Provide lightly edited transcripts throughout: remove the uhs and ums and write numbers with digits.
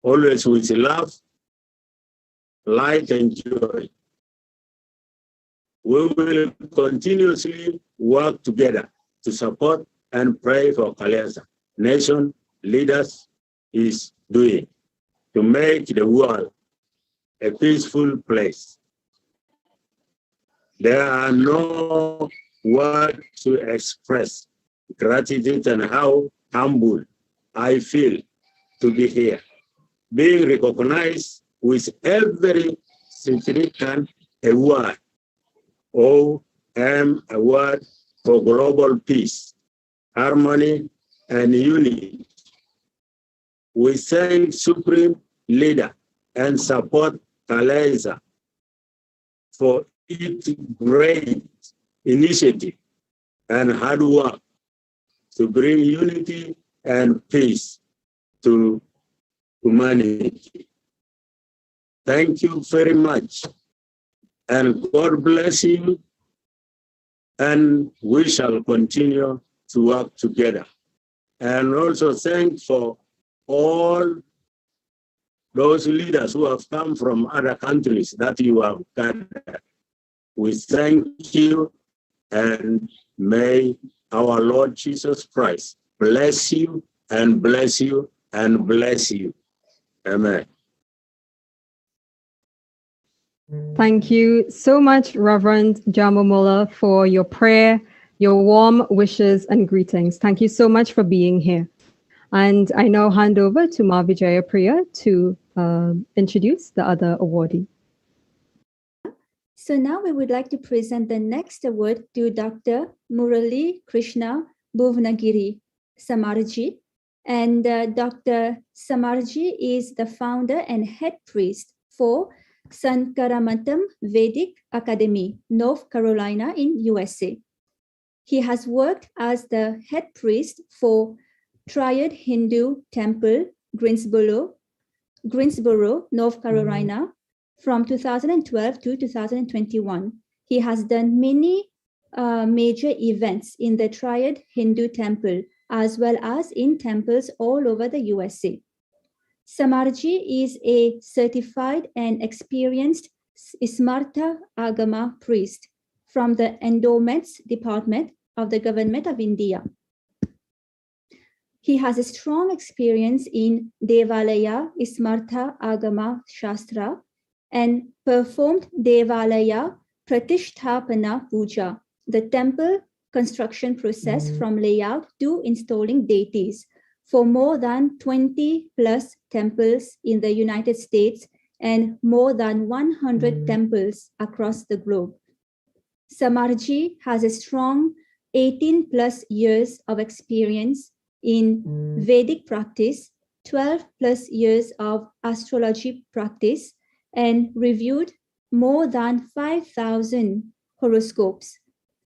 always with love, light, and joy. We will continuously work together to support and pray for KAILASA nation leaders is doing to make the world a peaceful place. There are no words to express gratitude and how humble I feel to be here, being recognized with every significant award. A word for global peace, harmony, and unity. We thank Supreme Leader and support KAILASA for its great initiative and hard work to bring unity and peace to humanity. Thank you very much, and God bless you, and we shall continue to work together. And also thank for all those leaders who have come from other countries that you have gathered. We thank you, and may our Lord Jesus Christ bless you and bless you and bless you. Amen. Thank you so much, Reverend Jamomola, for your prayer, your warm wishes and greetings. Thank you so much for being here. And I now hand over to Mavijaya Priya to introduce the other awardee. So now we would like to present the next award to Dr. Murali Krishna Bhuvnagiri Samarji. And Dr. Samarji is the founder and head priest for Sankaramatam Vedic Academy, North Carolina in USA. He has worked as the head priest for Triad Hindu Temple, Greensboro, North Carolina, from 2012 to 2021. He has done many major events in the Triad Hindu Temple, as well as in temples all over the USA. Samarji is a certified and experienced Smarta Agama priest from the Endowments Department of the Government of India. He has a strong experience in Devalaya Smarta Agama Shastra and performed Devalaya Pratishtapana Puja, the temple construction process from layout to installing deities, for more than 20 plus temples in the United States and more than 100 temples across the globe. Samarji has a strong 18 plus years of experience in Vedic practice, 12 plus years of astrology practice, and reviewed more than 5,000 horoscopes.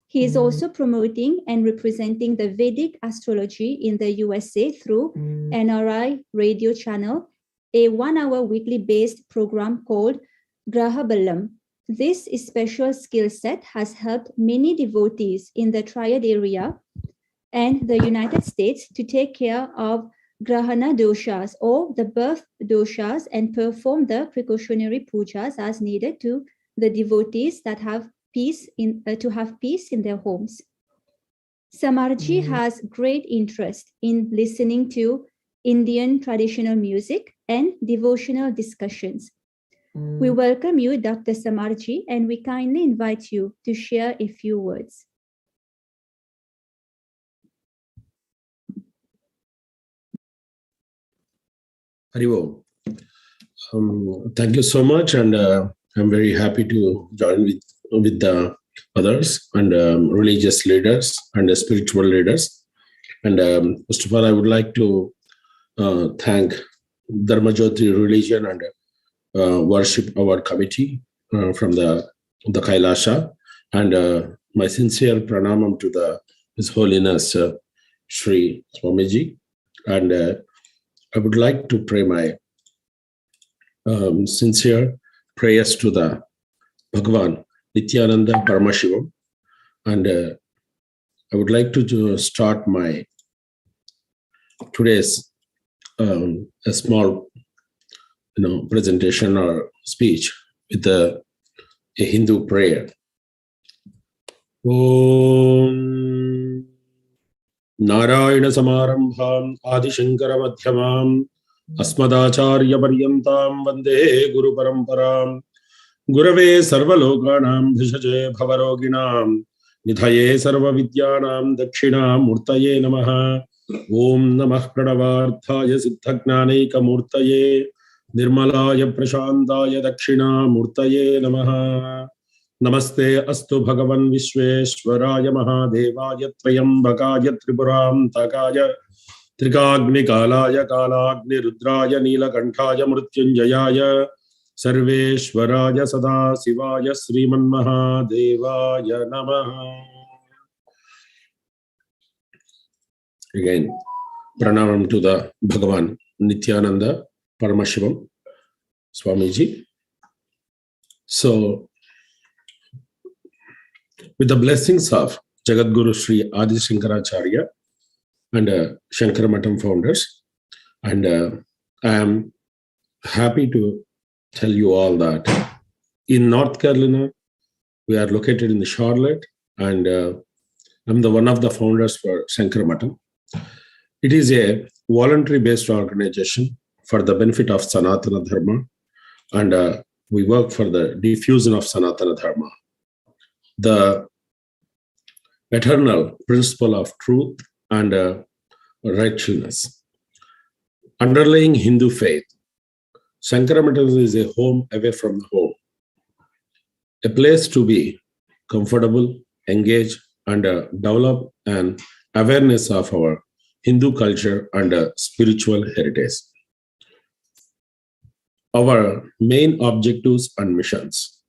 He is also promoting and representing the Vedic astrology in the USA through NRI radio channel, a 1-hour weekly based program called Graha Ballam. This special skill set has helped many devotees in the Triad area and the United States to take care of Grahana doshas or the birth doshas and perform the precautionary pujas as needed to the devotees that have peace in their homes. Samarji has great interest in listening to Indian traditional music and devotional discussions. We welcome you, Dr. Samarji, and we kindly invite you to share a few words. Haribo. Thank you so much, and I'm very happy to join with the others and religious leaders and spiritual leaders. And first of all, I would like to thank Dharmajyoti Religion and Worship Award Committee from the KAILASA, and my sincere pranamam to His Holiness Sri Swamiji. And I would like to pray my sincere prayers to the Bhagavan Nithyananda Paramashivam, and I would like to start my today's a small presentation or speech with a Hindu prayer. Om Narayana Samarambham Adi Shankara Madhyamam Asmadacharya Paryantam Vande Guru Paramparam Gurave Sarvalokanam Bhishaje Bhavaroginam Nithaye Sarva Vidyanam Dakshina Murtaye Namaha Om Namah Pradavarthaya Siddhagnanaika Murtaye Nirmalaya Prashantaya Dakshina Murtaye Namaha Namaste Astu Bhagavan Vishweshwaraya Mahadevaya Trayambakaya Tripuram Takaya Trikagni Kalaya Kalagni Rudraya Nilakantaya Mrityunjayaya Sarveshwaraya Sada Sivaya Sriman Mahadevaya Namaha. Again, pranamam to the Bhagavan Nithyananda Paramashivam Swamiji. So, with the blessings of Jagadguru Sri Adi Shankaracharya and Shankara Matam founders, and I am happy to tell you all that in North Carolina, we are located in the Charlotte, and I'm the one of the founders for Shankara Matam. It is a voluntary-based organization for the benefit of Sanatana Dharma, and we work for the diffusion of Sanatana Dharma, the eternal principle of truth and righteousness. Underlying Hindu faith, Shankara Matam is a home away from the home, a place to be comfortable, engage, and develop an awareness of our Hindu culture and spiritual heritage. Our main objectives and missions.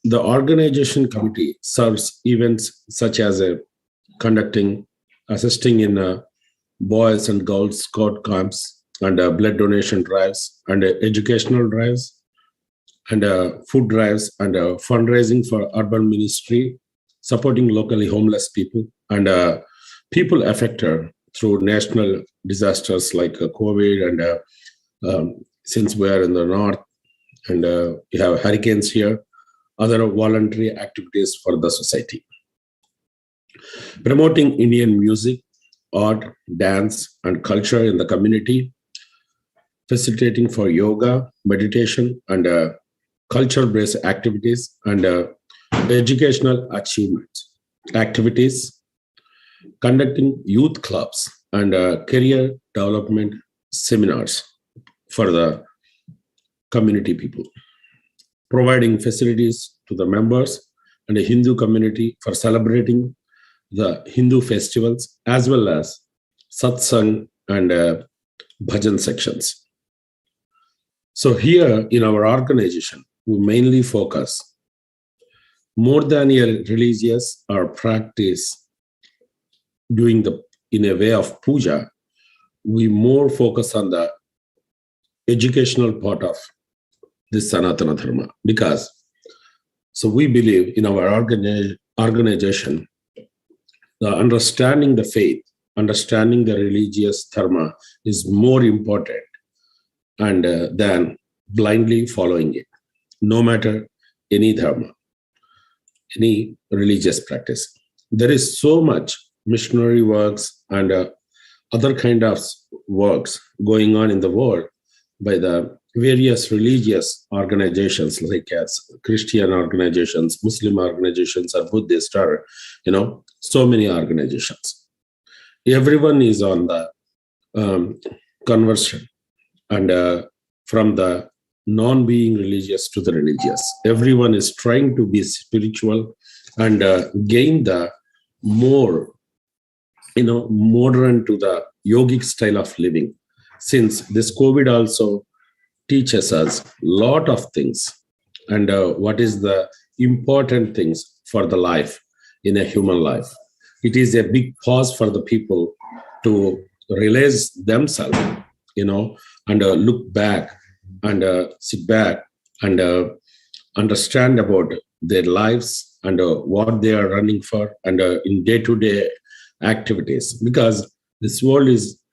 The organization committee serves events such as assisting in boys and girls scout camps and blood donation drives and educational drives and food drives and fundraising for urban ministry, supporting locally homeless people and people affected through national disasters like COVID and since we are in the north and we have hurricanes here, other voluntary activities for the society. Promoting Indian music, art, dance, and culture in the community, facilitating for yoga, meditation, and culture-based activities and educational achievements, activities, conducting youth clubs and career development seminars for the community people, providing facilities to the members and the Hindu community for celebrating the Hindu festivals as well as satsang and bhajan sections. So here in our organization, we mainly focus more than a religious or practice doing in a way of puja, we more focus on the educational part of this Sanatana Dharma, because so we believe in our organization, the understanding the faith, understanding the religious dharma is more important and than blindly following it, no matter any dharma, any religious practice. There is so much missionary works and other kind of works going on in the world by the various religious organizations like Christian organizations, Muslim organizations, or Buddhist, or so many organizations. Everyone is on the conversion and from the non-being religious to the religious. Everyone is trying to be spiritual and gain the more modern to the yogic style of living. Since this COVID also teaches us a lot of things and what is the important things for the life in a human life. It is a big pause for the people to realize themselves, and look back and sit back and understand about their lives and what they are running for and in day-to-day activities, because this world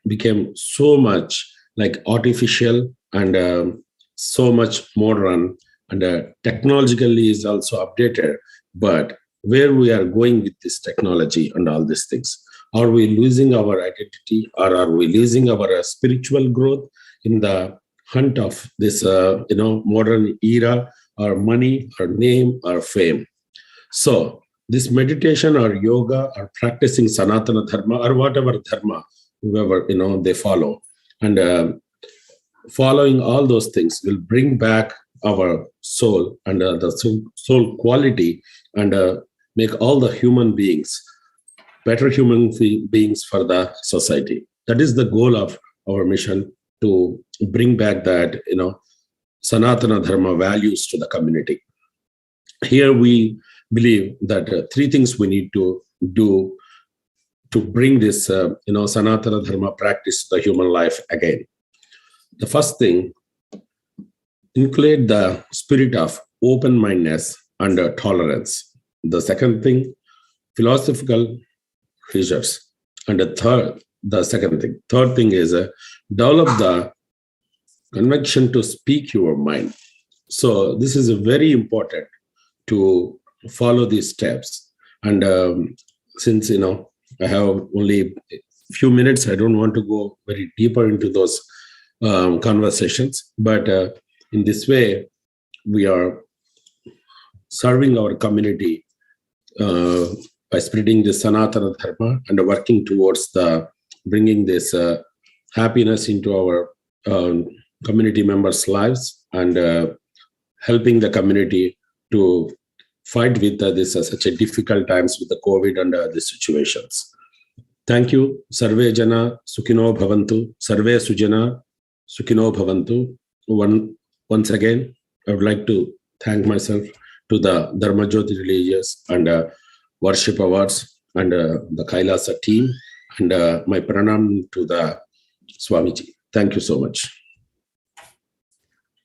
became so much like artificial and so much modern, and technologically is also updated. But where we are going with this technology and all these things? Are we losing our identity, or are we losing our spiritual growth in the hunt of this modern era, or money, or name, or fame? So this meditation or yoga or practicing Sanatana Dharma or whatever Dharma, whoever they follow, and following all those things will bring back our soul and the soul quality, and make all the human beings better human beings for the society. That is the goal of our mission, to bring back that Sanatana Dharma values to the community. Here we believe that three things we need to do to bring this Sanatana Dharma practice to the human life again. The first thing, include the spirit of open-mindedness and tolerance. The second thing, philosophical research. And the third thing is develop the conviction to speak your mind. So this is very important to follow these steps. And since I have only a few minutes, I don't want to go very deeper into those conversations. But in this way, we are serving our community by spreading the Sanatana Dharma and working towards bringing this happiness into our community members' lives, and helping the community to fight with this such a difficult times with the COVID and the situations. Thank you. Sarve Jana Sukhino Bhavantu. Sarve Sujana Sukhino Bhavantu. Once again, I would like to thank myself to the Dharma Jyoti Religious and Worship Awards and the Kailasa team, and my pranam to the Swamiji. Thank you so much.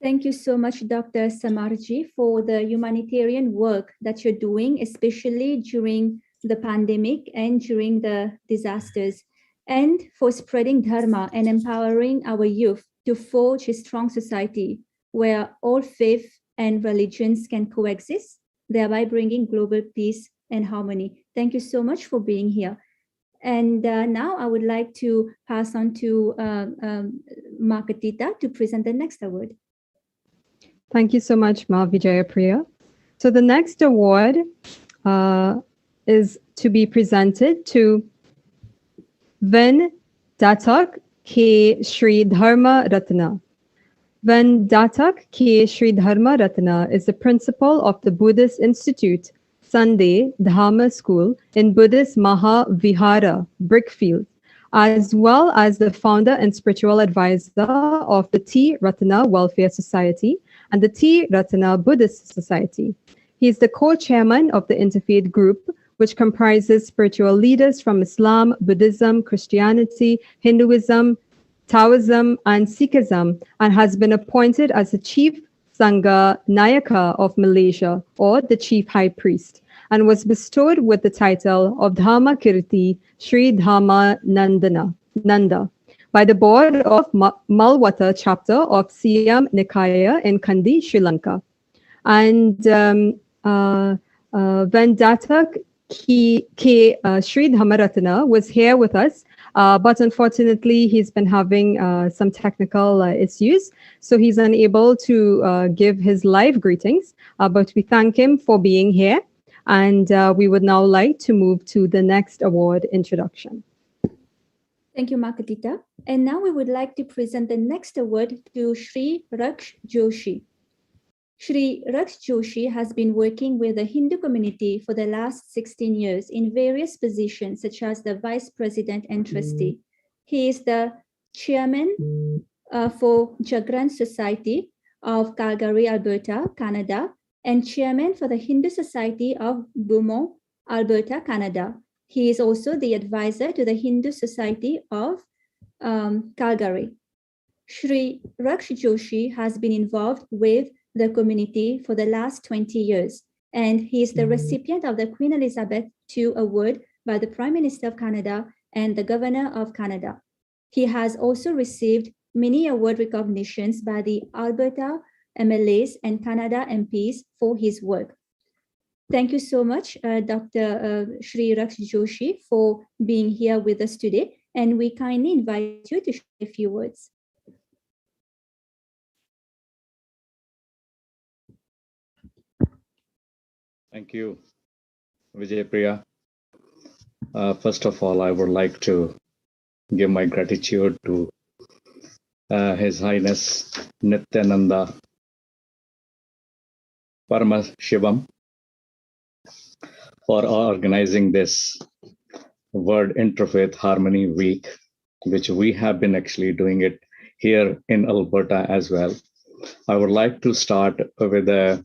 Thank you so much, Dr. Samarji, for the humanitarian work that you're doing, especially during the pandemic and during the disasters, and for spreading Dharma and empowering our youth to forge a strong society where all faith and religions can coexist, thereby bringing global peace and harmony. Thank you so much for being here. And now I would like to pass on to Markatita to present the next award. Thank you so much, Ma Vijayapriya. So the next award is to be presented to Ven Datak K. Sri Dharma Ratna. Ven Datak K. Sri Dharma Ratna is the principal of the Buddhist Institute Sunday Dharma School in Buddhist Maha Vihara, Brickfield, as well as the founder and spiritual advisor of the T. Ratna Welfare Society and the T. Ratna Buddhist Society. He is the co-chairman of the Interfaith group, which comprises spiritual leaders from Islam, Buddhism, Christianity, Hinduism, Taoism, and Sikhism, and has been appointed as the Chief Sangha Nayaka of Malaysia, or the Chief High Priest, and was bestowed with the title of Dharma Kirti Sri Dharma Nanda by the board of Malwata chapter of Siam Nikaya in Kandy, Sri Lanka. And Vendatak K. Sri Dhammaratana was here with us, but unfortunately he's been having some technical issues, so he's unable to give his live greetings, but we thank him for being here, and we would now like to move to the next award introduction. Thank you, Markatita. And now we would like to present the next award to Shri Raksh Joshi. Shri Raksh Joshi has been working with the Hindu community for the last 16 years in various positions, such as the Vice President and Trustee. He is the Chairman for Jagran Society of Calgary, Alberta, Canada, and Chairman for the Hindu Society of Beaumont, Alberta, Canada. He is also the advisor to the Hindu Society of Calgary. Shri Raksh Joshi has been involved with the community for the last 20 years, and he is the recipient of the Queen Elizabeth II Award by the Prime Minister of Canada and the Governor of Canada. He has also received many award recognitions by the Alberta MLAs and Canada MPs for his work. Thank you so much, Dr. Shri Raksh Joshi, for being here with us today. And we kindly invite you to share a few words. Thank you, Vijay Priya. First of all, I would like to give my gratitude to His Highness Nithyananda Paramashivam for organizing this World Interfaith Harmony Week, which we have been actually doing it here in Alberta as well. I would like to start with a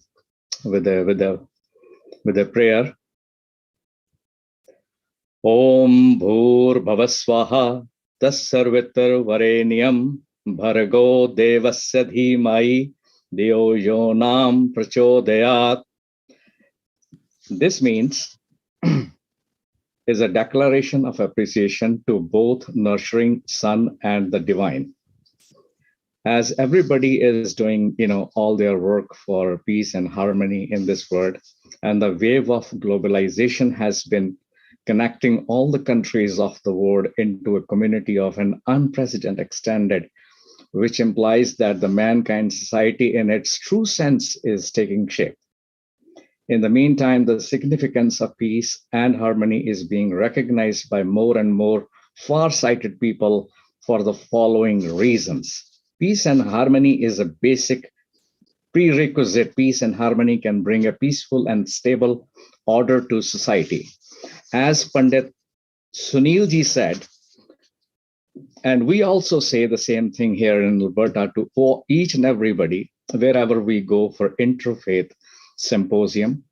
prayer. Om Bhur Bhavaswaha Tassarvitar Varenyam Bhargo Devasya Dhimai Diyo Yonam Prachodayat. This means is a declaration of appreciation to both nurturing sun and the divine. As everybody is doing, all their work for peace and harmony in this world, and the wave of globalization has been connecting all the countries of the world into a community of an unprecedented extended, which implies that the mankind society in its true sense is taking shape. In the meantime, the significance of peace and harmony is being recognized by more and more far-sighted people for the following reasons. Peace and harmony is a basic prerequisite. Peace and harmony can bring a peaceful and stable order to society. As Pandit Sunilji said, and we also say the same thing here in Alberta to each and everybody, wherever we go for Interfaith Symposium.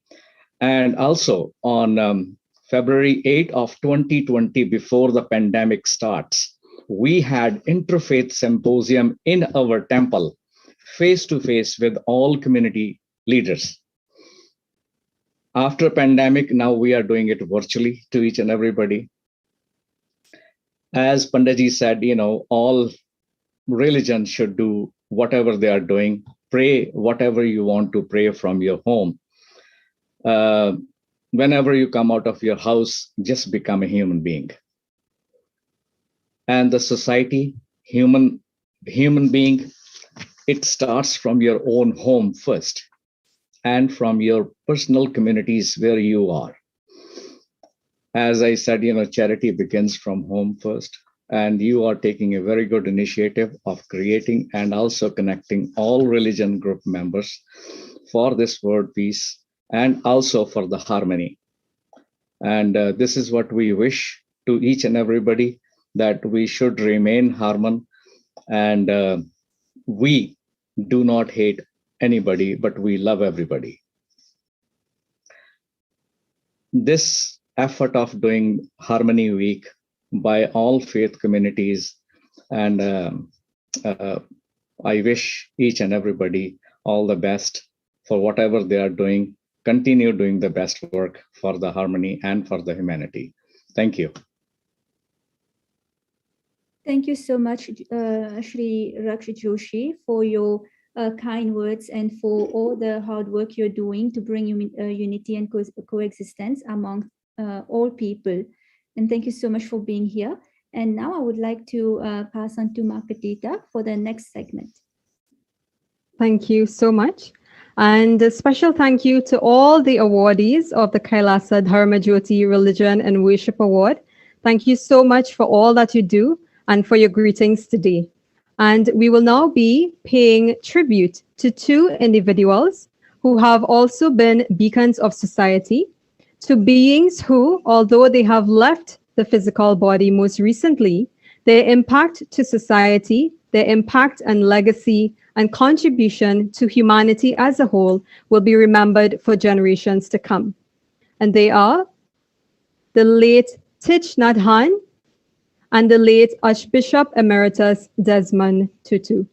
And also on February 8 of 2020, before the pandemic starts, we had Interfaith Symposium in our temple, face-to-face with all community leaders. After pandemic, now we are doing it virtually to each and everybody. As Panditji said, all religions should do whatever they are doing. Pray whatever you want to pray from your home. Whenever you come out of your house, just become a human being. And the society, human being, it starts from your own home first, and from your personal communities where you are. As I said, charity begins from home first, and you are taking a very good initiative of creating and also connecting all religion group members for this world peace and also for the harmony. And this is what we wish to each and everybody, that we should remain harmon, and we do not hate anybody, but we love everybody. This effort of doing Harmony Week by all faith communities, and I wish each and everybody all the best for whatever they are doing. Continue doing the best work for the harmony and for the humanity. Thank you. Thank you so much, Shri Raksh Joshi, for your kind words and for all the hard work you're doing to bring unity and coexistence among all people. And thank you so much for being here. And now I would like to pass on to Marketita for the next segment. Thank you so much. And a special thank you to all the awardees of the KAILASA Dharma Jyoti Religion and Worship Award. Thank you so much for all that you do and for your greetings today. And we will now be paying tribute to two individuals who have also been beacons of society, to beings who, although they have left the physical body most recently, their impact to society, their impact and legacy and contribution to humanity as a whole will be remembered for generations to come. And they are the late Thich Nhat Hanh and the late Archbishop Emeritus Desmond Tutu.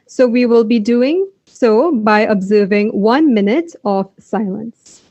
So we will be doing so by observing 1 minute of silence.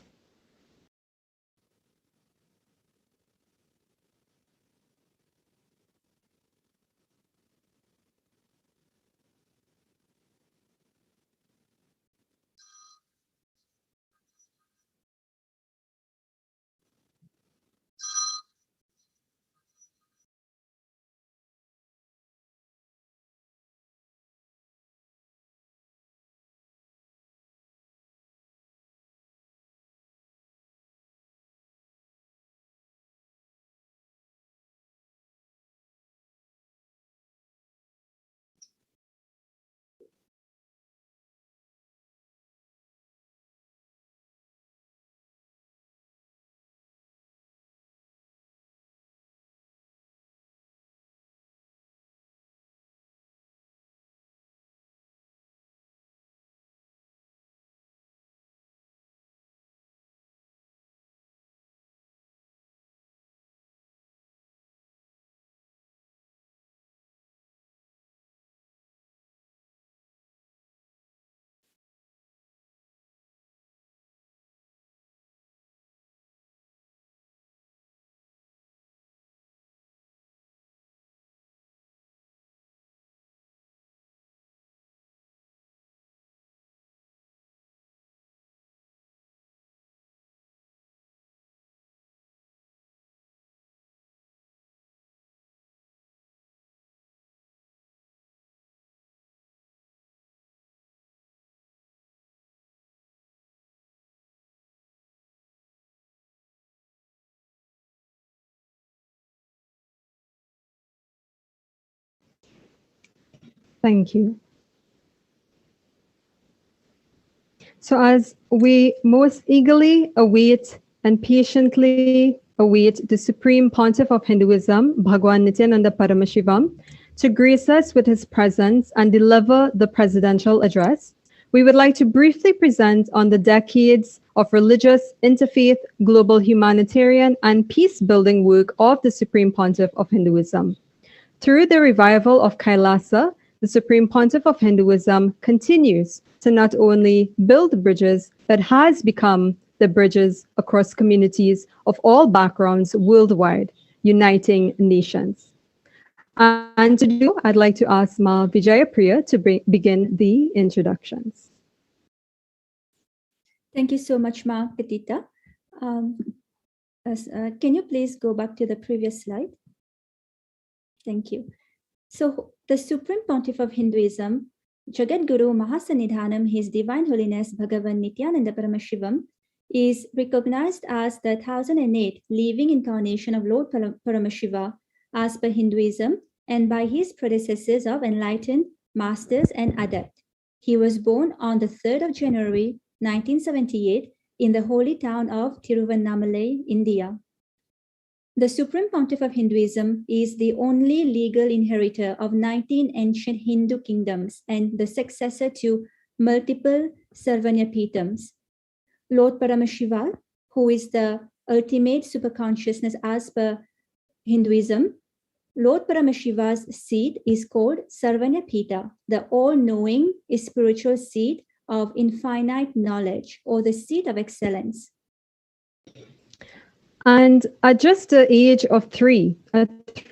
Thank you. So as we most eagerly await and patiently await the Supreme Pontiff of Hinduism, Bhagwan Nithyananda Paramashivam, to grace us with his presence and deliver the presidential address, we would like to briefly present on the decades of religious, interfaith, global humanitarian, and peace-building work of the Supreme Pontiff of Hinduism. Through the revival of KAILASA, the Supreme Pontiff of Hinduism continues to not only build bridges, but has become the bridges across communities of all backgrounds worldwide, uniting nations. And to do, I'd like to ask Ma Vijayapriya to begin the introductions. Thank you so much, Ma Petita. Can you please go back to the previous slide? Thank you. So the Supreme Pontiff of Hinduism, Jagat Guru Mahasanidhanam, His Divine Holiness Bhagavan Nithyananda Paramashivam, is recognized as the 1008 living incarnation of Lord Paramashiva as per Hinduism and by his predecessors of enlightened masters and adept. He was born on the 3rd of January 1978 in the holy town of Tiruvannamalai, India. The Supreme Pontiff of Hinduism is the only legal inheritor of 19 ancient Hindu kingdoms and the successor to multiple Sarvanyapithams. Lord Paramashiva, who is the ultimate superconsciousness as per Hinduism, Lord Paramashiva's seed is called Sarvanyapita, the all-knowing spiritual seed of infinite knowledge, or the seed of excellence. And at just the age of 3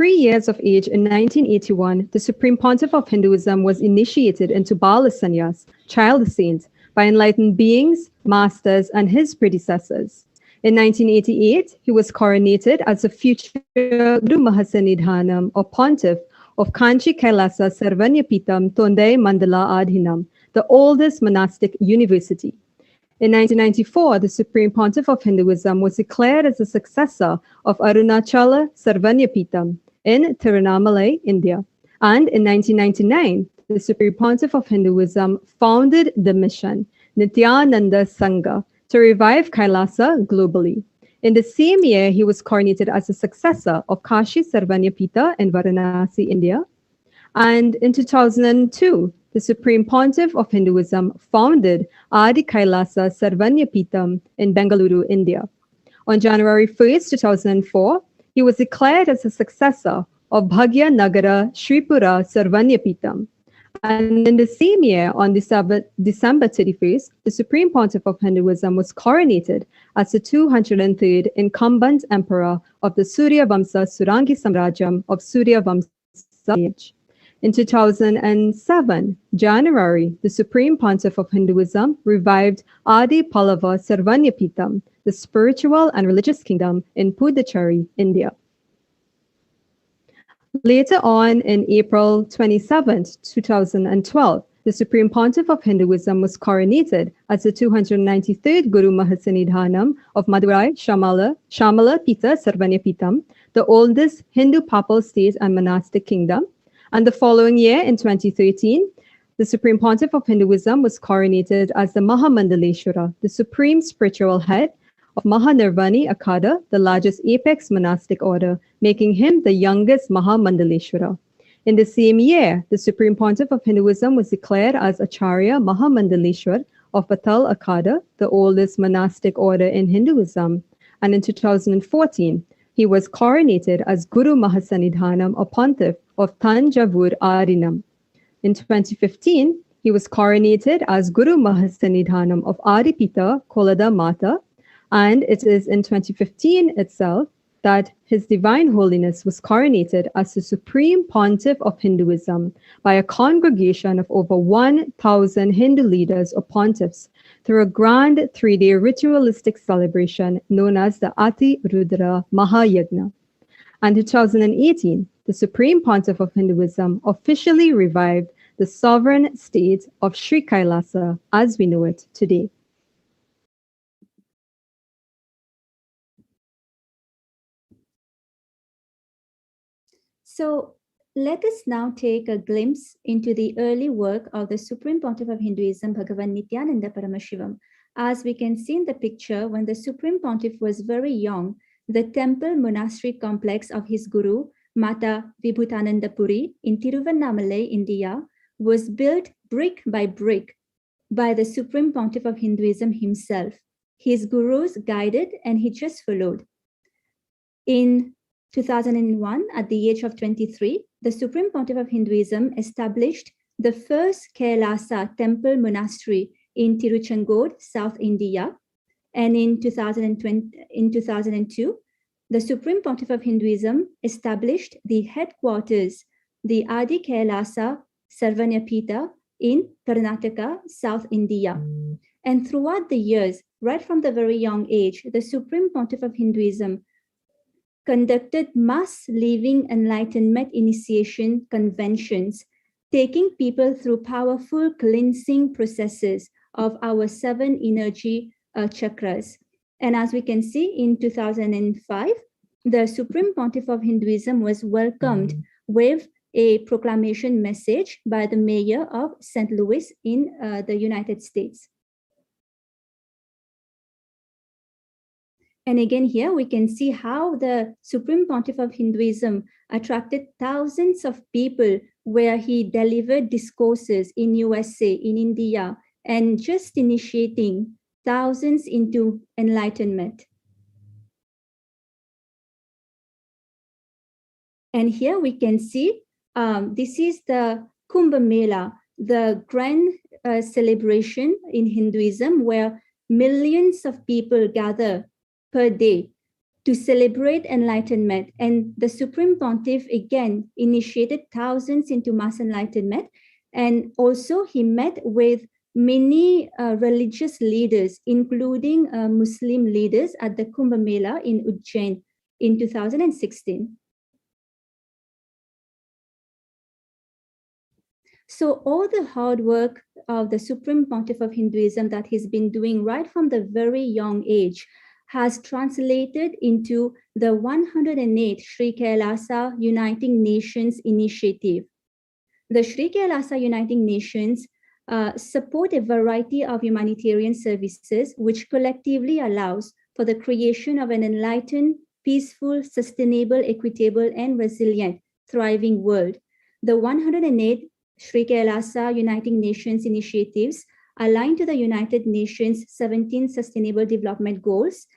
years of age in 1981, the Supreme Pontiff of Hinduism was initiated into Bala Sannyas, child saint, by enlightened beings, masters, and his predecessors. In 1988, he was coronated as a future Guru Mahasanidhanam, or Pontiff, of Kanchi Kailasa Sarvanyapitam Tondai Mandala Adhinam, the oldest monastic university. In 1994, the Supreme Pontiff of Hinduism was declared as the successor of Arunachala Sarvanyapitam in Tiruvannamalai, India. And in 1999, the Supreme Pontiff of Hinduism founded the mission, Nithyananda Sangha, to revive Kailasa globally. In the same year, he was coronated as the successor of Kashi Sarvanyapita in Varanasi, India. And in 2002, the Supreme Pontiff of Hinduism founded Adi Kailasa Sarvanyapitam in Bengaluru, India. On January 1st, 2004, he was declared as the successor of Bhagya Nagara Sripura Sarvanyapitam. And in the same year, on December 31st, the Supreme Pontiff of Hinduism was coronated as the 203rd incumbent emperor of the Surya Vamsa Surangi Samrajyam of Surya Vamsa age. In 2007, January, the Supreme Pontiff of Hinduism revived Adi Pallava Sarvanyapitam, the spiritual and religious kingdom in Puducherry, India. Later on, in April 27, 2012, the Supreme Pontiff of Hinduism was coronated as the 293rd Guru Mahasanidhanam of Madurai Shamala Pita Sarvanyapitam, the oldest Hindu papal state and monastic kingdom. And the following year, in 2013, the Supreme Pontiff of Hinduism was coronated as the Mahamandaleshwara, the supreme spiritual head of Mahanirvani Akada, the largest apex monastic order, making him the youngest Mahamandaleshwara. In the same year, the Supreme Pontiff of Hinduism was declared as Acharya Mahamandaleshwar of Patal Akada, the oldest monastic order in Hinduism. And in 2014, he was coronated as Guru Mahasanidhanam, or Pontiff of Tanjavur Arinam. In 2015, he was coronated as Guru Mahasanidhanam of Adipita Kolada Mata, and it is in 2015 itself that His Divine Holiness was coronated as the Supreme Pontiff of Hinduism by a congregation of over 1,000 Hindu leaders or pontiffs through a grand 3-day ritualistic celebration known as the Ati Rudra Mahayagna. And in 2018, the Supreme Pontiff of Hinduism officially revived the sovereign state of Sri Kailasa as we know it today. So let us now take a glimpse into the early work of the Supreme Pontiff of Hinduism, Bhagavan Nithyananda Paramashivam. As we can see in the picture, when the Supreme Pontiff was very young, the temple monastery complex of his guru, Mata Vibhutananda Puri, in Tiruvannamalai, India, was built brick by brick by the Supreme Pontiff of Hinduism himself. His gurus guided and he just followed. In 2001, at the age of 23, the Supreme Pontiff of Hinduism established the first KAILASA temple monastery in Tiruchengood, South India. And in 2002, the Supreme Pontiff of Hinduism established the headquarters, the Adi KAILASA Sarvanyapita in Karnataka, South India. And throughout the years, right from the very young age, the Supreme Pontiff of Hinduism conducted mass living enlightenment initiation conventions, taking people through powerful cleansing processes of our 7 energy chakras. And as we can see, in 2005, the Supreme Pontiff of Hinduism was welcomed with a proclamation message by the mayor of St. Louis in the United States. And again, here we can see how the Supreme Pontiff of Hinduism attracted thousands of people where he delivered discourses in USA, in India, and just initiating thousands into enlightenment. And here we can see, this is the Kumbh Mela, the grand celebration in Hinduism where millions of people gather per day to celebrate enlightenment. And the Supreme Pontiff again initiated thousands into mass enlightenment. And also he met with many religious leaders, including Muslim leaders at the Kumbh Mela in Ujjain in 2016. So all the hard work of the Supreme Pontiff of Hinduism that he's been doing right from the very young age has translated into the 108 Sri Kailasa Uniting Nations initiative. The Sri Kailasa Uniting Nations support a variety of humanitarian services which collectively allows for the creation of an enlightened, peaceful, sustainable, equitable, and resilient, thriving world. The 108 Sri Kailasa Uniting Nations initiatives align to the United Nations 17 Sustainable Development Goals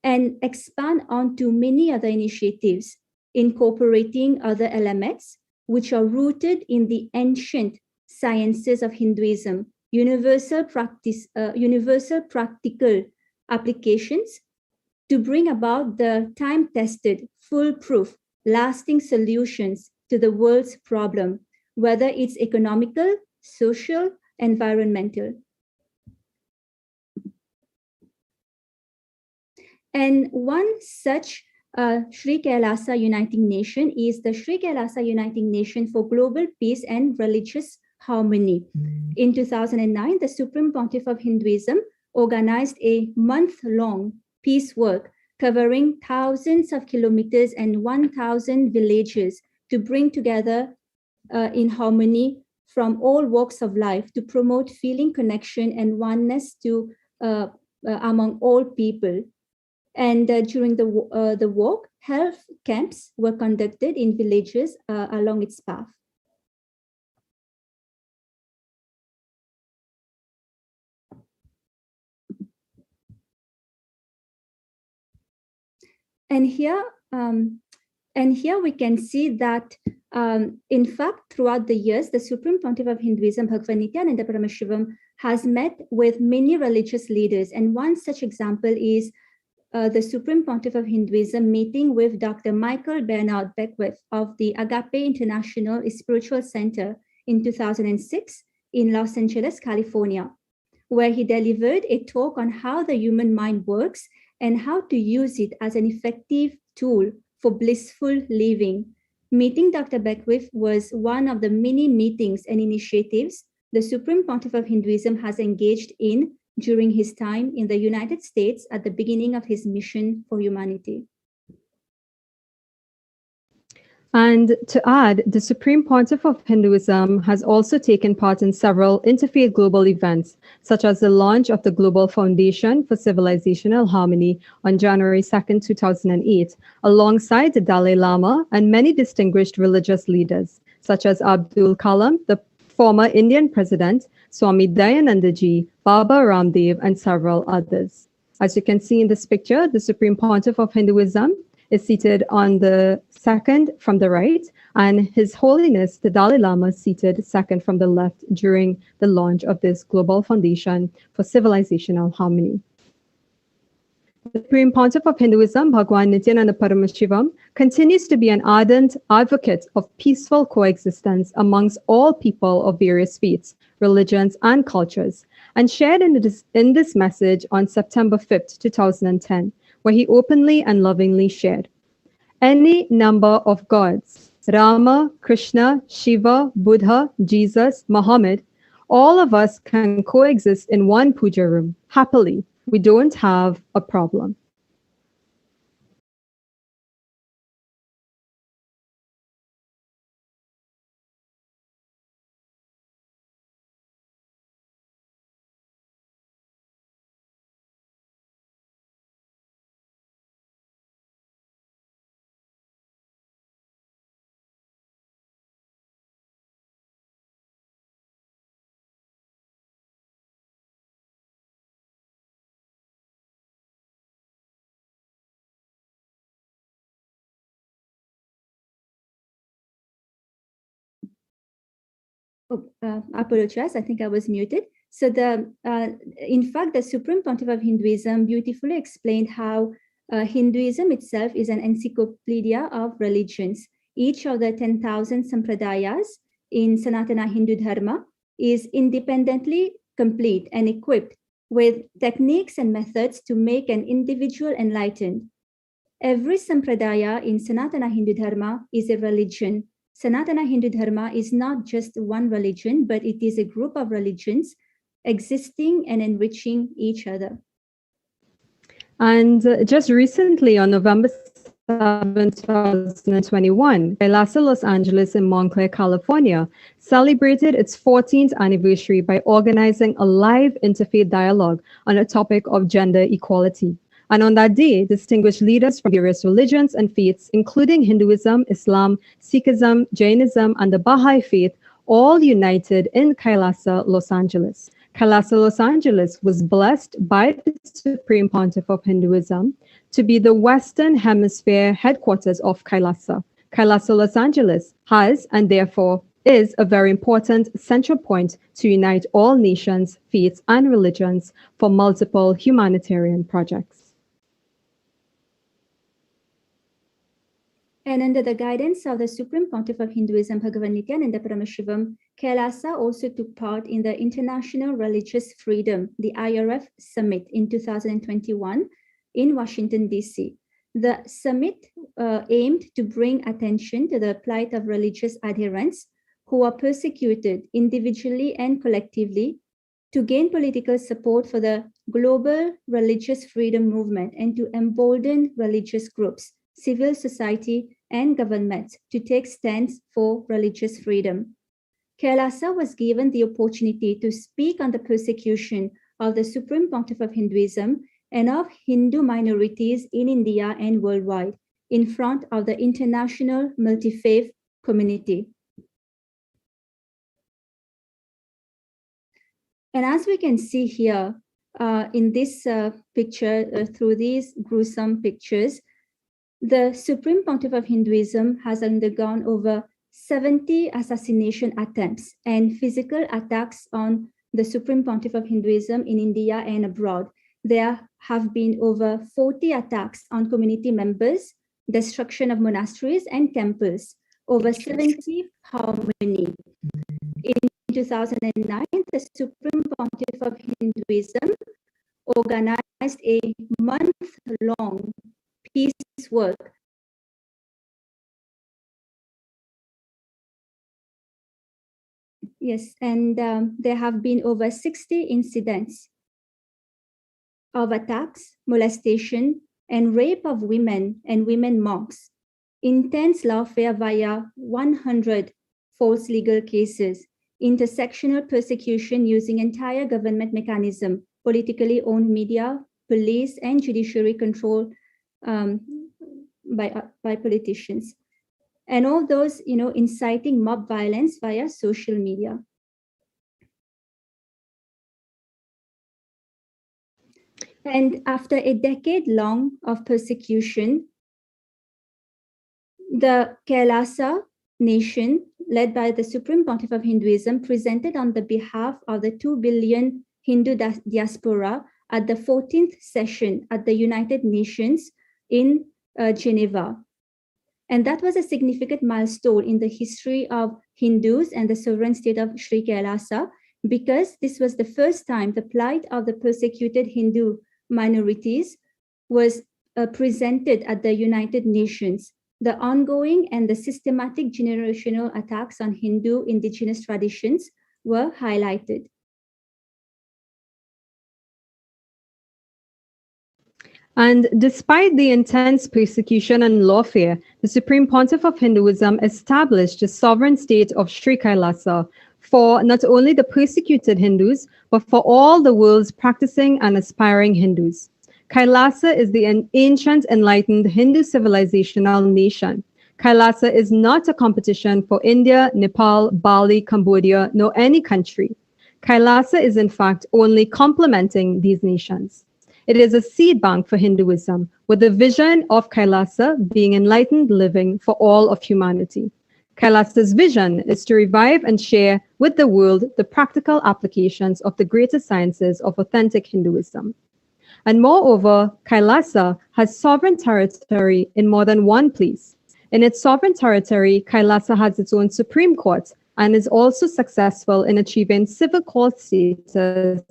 and expand onto many other initiatives, incorporating other elements which are rooted in the ancient sciences of Hinduism, universal practical applications to bring about the time-tested, foolproof, lasting solutions to the world's problem, whether it's economical, social, environmental. And one such Sri Kailasa Uniting Nation is the Sri Kailasa Uniting Nation for Global Peace and Religious Harmony. In 2009, the Supreme Pontiff of Hinduism organized a month-long peace work covering thousands of kilometers and 1,000 villages to bring together in harmony from all walks of life to promote feeling connection and oneness to among all people. And during the walk, health camps were conducted in villages along its path. And here we can see that, in fact, throughout the years, the Supreme Pontiff of Hinduism, Bhagavan Nithyananda Paramashivam, has met with many religious leaders. And one such example is the Supreme Pontiff of Hinduism meeting with Dr. Michael Bernard Beckwith of the Agape International Spiritual Center in 2006 in Los Angeles, California, where he delivered a talk on how the human mind works and how to use it as an effective tool for blissful living. Meeting Dr. Beckwith was one of the many meetings and initiatives the Supreme Pontiff of Hinduism has engaged in during his time in the United States at the beginning of his mission for humanity. And to add, the Supreme Pontiff of Hinduism has also taken part in several interfaith global events, such as the launch of the Global Foundation for Civilizational Harmony on January 2nd, 2008, alongside the Dalai Lama and many distinguished religious leaders, such as Abdul Kalam, the former Indian president, Swami Dayananda Ji, Baba Ramdev, and several others. As you can see in this picture, the Supreme Pontiff of Hinduism is seated on the second from the right, and His Holiness, the Dalai Lama, is seated second from the left during the launch of this Global Foundation for Civilizational Harmony. The Supreme Pontiff of Hinduism, Bhagwan Nithyananda Paramashivam, continues to be an ardent advocate of peaceful coexistence amongst all people of various faiths, religions, and cultures, and shared in this message on September 5th, 2010, where he openly and lovingly shared, "Any number of gods, Rama, Krishna, Shiva, Buddha, Jesus, Muhammad, all of us can coexist in one puja room, happily. We don't have a problem." I apologize. I think I was muted. So in fact, the Supreme Pontiff of Hinduism beautifully explained how Hinduism itself is an encyclopedia of religions. Each of the 10,000 sampradayas in Sanatana Hindu Dharma is independently complete and equipped with techniques and methods to make an individual enlightened. Every sampradaya in Sanatana Hindu Dharma is a religion. Sanatana Hindu Dharma is not just one religion, but it is a group of religions existing and enriching each other. And just recently, on November 7, 2021, KAILASA Los Angeles in Montclair, California, celebrated its 14th anniversary by organizing a live interfaith dialogue on a topic of gender equality. And on that day, distinguished leaders from various religions and faiths, including Hinduism, Islam, Sikhism, Jainism, and the Baha'i faith, all united in KAILASA, Los Angeles. KAILASA, Los Angeles was blessed by the Supreme Pontiff of Hinduism to be the Western Hemisphere headquarters of KAILASA. KAILASA, Los Angeles has, and therefore is, a very important central point to unite all nations, faiths, and religions for multiple humanitarian projects. And under the guidance of the Supreme Pontiff of Hinduism, Bhagavan Nithyananda Paramashivam, KAILASA also took part in the International Religious Freedom, the IRF Summit in 2021 in Washington, D.C. The summit aimed to bring attention to the plight of religious adherents who are persecuted individually and collectively, to gain political support for the global religious freedom movement, and to embolden religious groups, civil society, and governments to take stands for religious freedom. KAILASA was given the opportunity to speak on the persecution of the Supreme Pontiff of Hinduism and of Hindu minorities in India and worldwide in front of the international multi-faith community. And as we can see here in this picture, through these gruesome pictures, the Supreme Pontiff of Hinduism has undergone over 70 assassination attempts and physical attacks on the Supreme Pontiff of Hinduism in India and abroad. There have been over 40 attacks on community members, destruction of monasteries and temples. Over 70, how many? In 2009, the Supreme Pontiff of Hinduism organized a month-long peace work Yes, and there have been over 60 incidents of attacks, molestation, and rape of women and women monks. intense lawfare via 100 false legal cases, intersectional persecution using entire government mechanism, politically owned media, police, and judiciary control by politicians. And all those, inciting mob violence via social media. And after a decade long of persecution, the KAILASA nation, led by the Supreme Pontiff of Hinduism, presented on the behalf of the 2 billion Hindu diaspora at the 14th session at the United Nations in Geneva. And that was a significant milestone in the history of Hindus and the sovereign state of Sri Kailasa, because this was the first time the plight of the persecuted Hindu minorities was presented at the United Nations. The ongoing and the systematic generational attacks on Hindu indigenous traditions were highlighted. And despite the intense persecution and lawfare, the Supreme Pontiff of Hinduism established the sovereign state of Sri Kailasa for not only the persecuted Hindus, but for all the world's practicing and aspiring Hindus. Kailasa is the ancient enlightened Hindu civilizational nation. Kailasa is not a competition for India, Nepal, Bali, Cambodia, nor any country. Kailasa is in fact only complementing these nations. It is a seed bank for Hinduism, with the vision of Kailasa being enlightened living for all of humanity. Kailasa's vision is to revive and share with the world the practical applications of the greater sciences of authentic Hinduism. And moreover, Kailasa has sovereign territory in more than one place. In its sovereign territory, Kailasa has its own Supreme Court and is also successful in achieving civil court status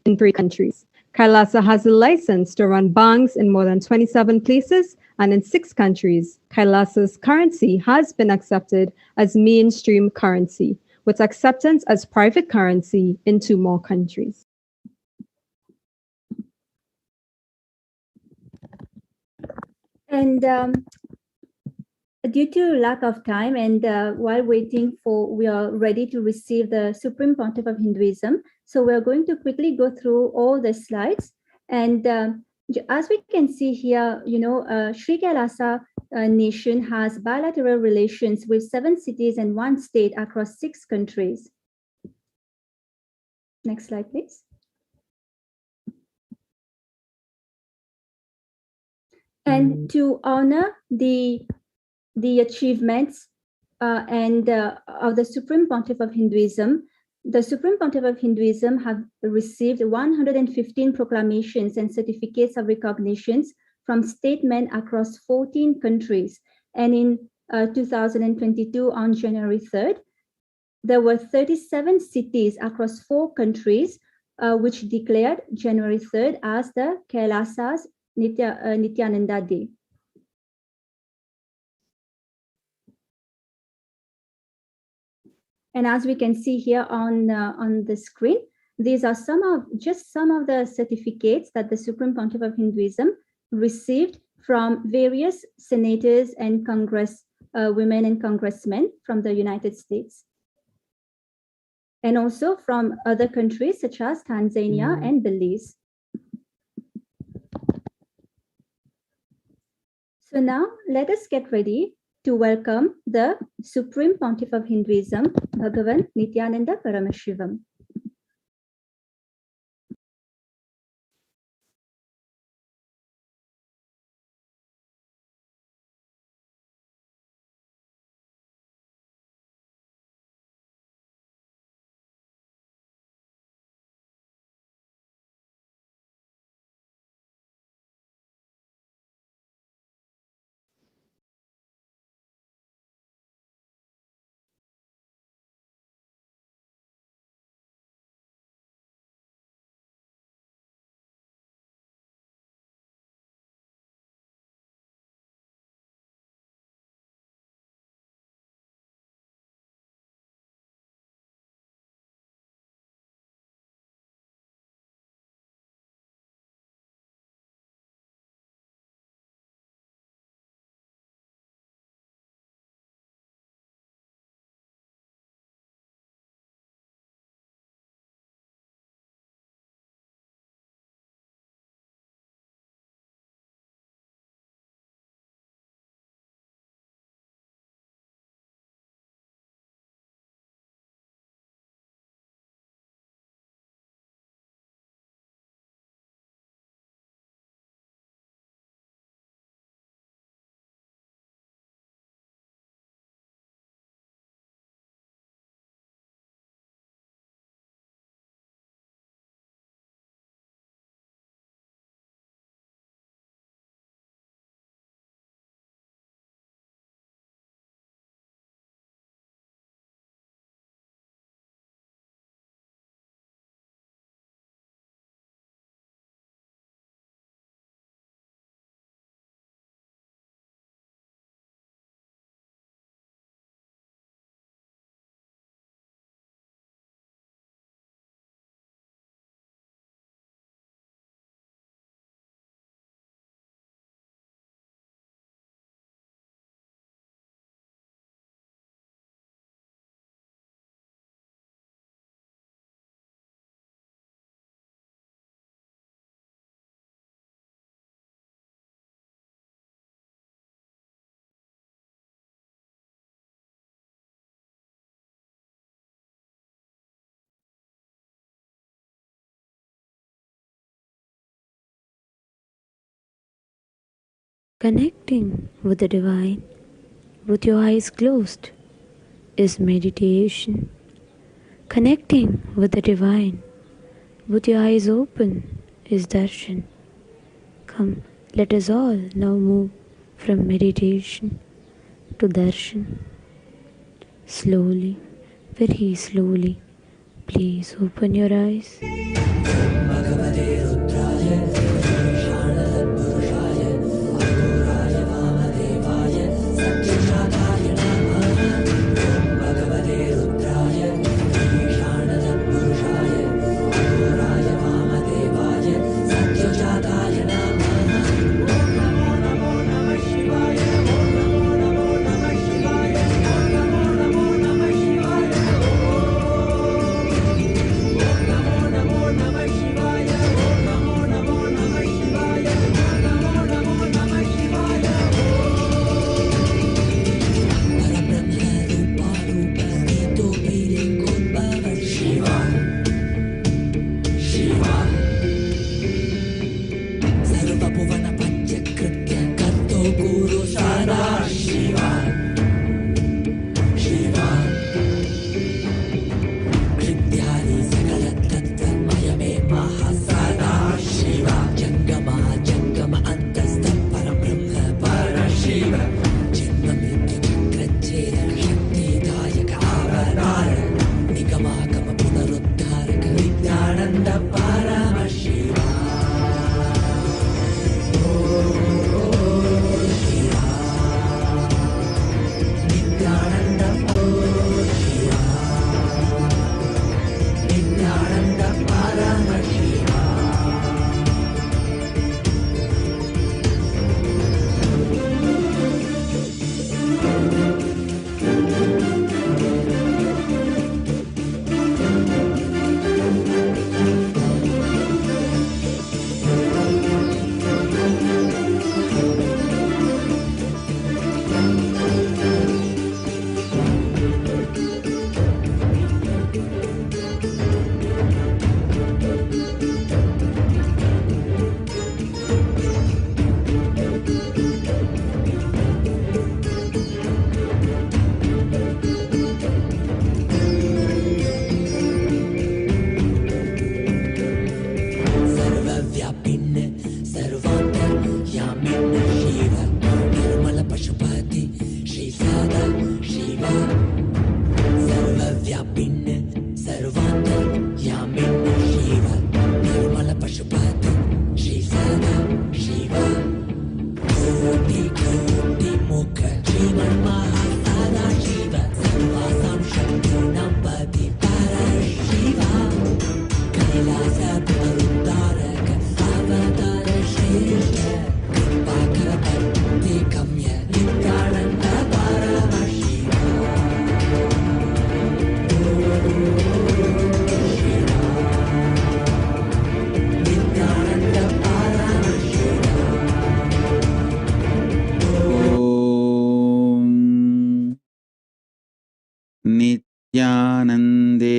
in 3 countries. Kailasa has a license to run banks in more than 27 places, and in 6 countries, Kailasa's currency has been accepted as mainstream currency, with acceptance as private currency in 2 more countries. And due to lack of time and while waiting we are ready to receive the Supreme Pontiff of Hinduism, so we're going to quickly go through all the slides. And as we can see here, Sri Kailasa nation has bilateral relations with 7 cities and 1 state across 6 countries. Next slide, please. And to honor the achievements of the Supreme Pontiff of Hinduism, the Supreme Pontiff of Hinduism have received 115 proclamations and certificates of recognitions from statesmen across 14 countries. And in 2022, on January 3rd, there were 37 cities across 4 countries which declared January 3rd as the Kailasa's Nithyananda Day. And as we can see here on the screen, these are some of the certificates that the Supreme Pontiff of Hinduism received from various senators and women and congressmen from the United States, and also from other countries such as Tanzania and Belize. So now let us get ready to welcome the Supreme Pontiff of Hinduism, Bhagavan Nithyananda Paramashivam. Connecting with the divine with your eyes closed is meditation. Connecting with the divine with your eyes open is darshan. Come, let us all now move from meditation to darshan. Slowly, very slowly, please open your eyes.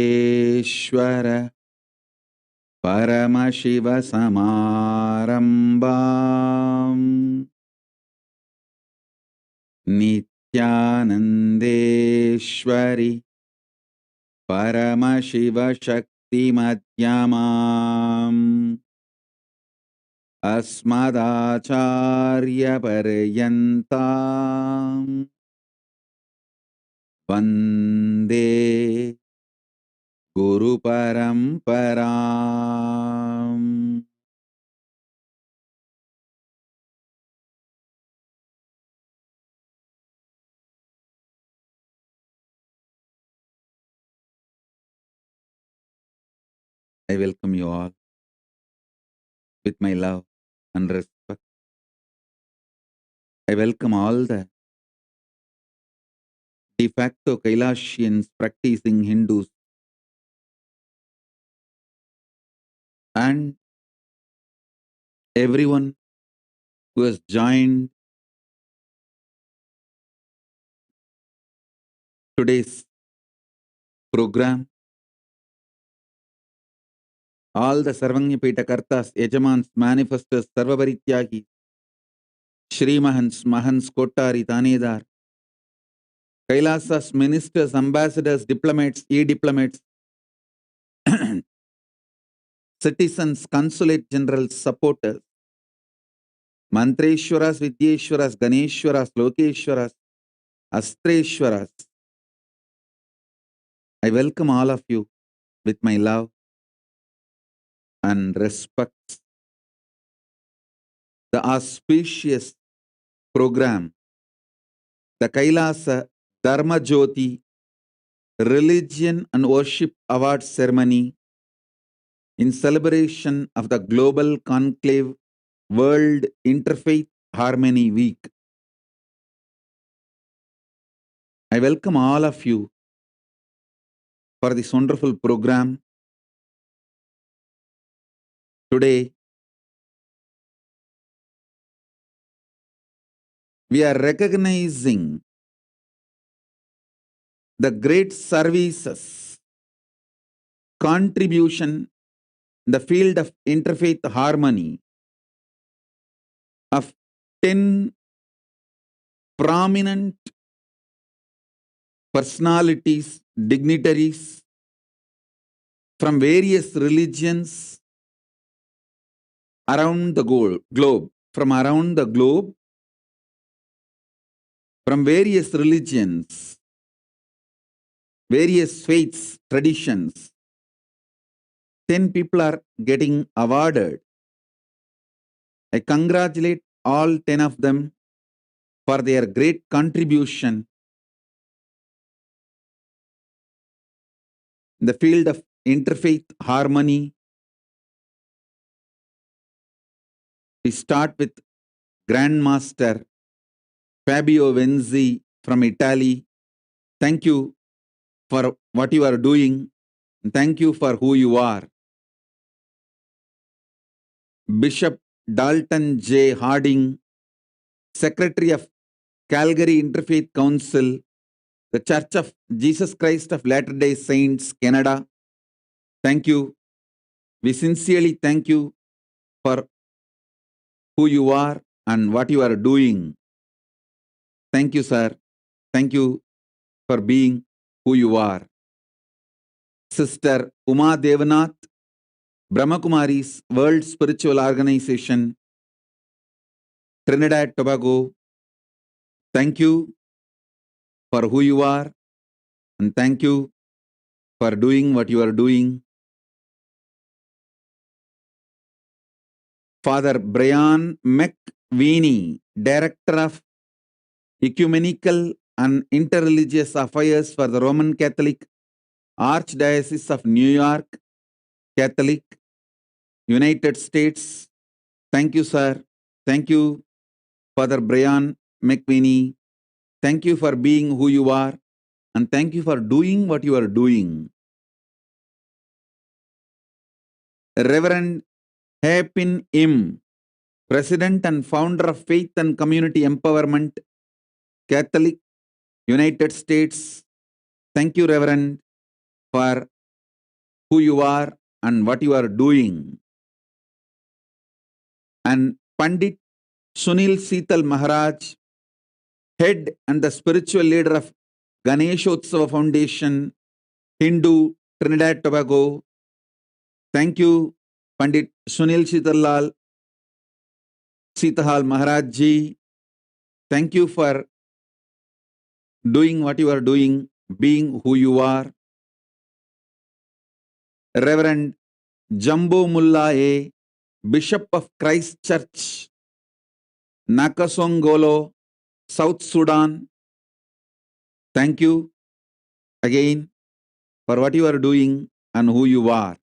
नित्यानन्देश्वर परमशिवसमारम्भाम् नित्यानन्देश्वरि परमशिवशक्तिमध्यमाम् अस्मदाचार्यपर्यन्ताम् वन्दे गुरुपरम्पराम्. I welcome you all with my love and respect. I welcome all the de facto Kailasians, practicing Hindus, and everyone who has joined today's program, all the Sarvanyapeta Kartas, Yajamans, Manifestors, Sarvaparityagis, Shri Mahans Kottari Tanedar, Kailasa's ministers, ambassadors, diplomats, e-diplomats, citizens, consulate generals, supporters, Mantreshwaras, Vidyeshwaras, Ganeshwaras, Lokeshwaras, Astreshwaras. I welcome all of you with my love and respect. The auspicious program, the Kailasa Dharma Jyoti Religion and Worship Award Ceremony in celebration of the Global Conclave World Interfaith Harmony Week. I welcome all of you for this wonderful program. Today, we are recognizing the great services, contribution in the field of interfaith harmony of 10 prominent personalities, dignitaries from various religions around the globe, from various religions, various faiths, traditions. 10 people are getting awarded. I congratulate all 10 of them for their great contribution in the field of interfaith harmony. We start with Grandmaster Fabio Venzi from Italy. Thank you for what you are doing. And thank you for who you are. Bishop Dalton J. Harding, Secretary of Calgary Interfaith Council, the Church of Jesus Christ of Latter-day Saints, Canada. Thank you. We sincerely thank you for who you are and what you are doing. Thank you, sir. Thank you for being who you are. Sister Uma Devanath, Brahmakumari's World Spiritual Organization, Trinidad Tobago. Thank you for who you are and thank you for doing what you are doing. Father Brian McWeeny, Director of Ecumenical and Interreligious Affairs for the Roman Catholic Archdiocese of New York, Catholic, United States. Thank you, sir. Thank you, Father Brian McWeeny. Thank you for being who you are and thank you for doing what you are doing. Reverend Haipin Im, President and Founder of Faith and Community Empowerment, Catholic, United States. Thank you, Reverend, for who you are and what you are doing. And Pandit Sunil Seetal Maharaj, Head and the Spiritual Leader of Ganeshotsava Foundation, Hindu, Trinidad Tobago. Thank you, Pandit Sunil Seetal Maharaj Ji. Thank you for doing what you are doing, being who you are. Reverend Jambo Mullah A, Bishop of Christ Church, Nakasongolo, South Sudan. Thank you again for what you are doing and who you are.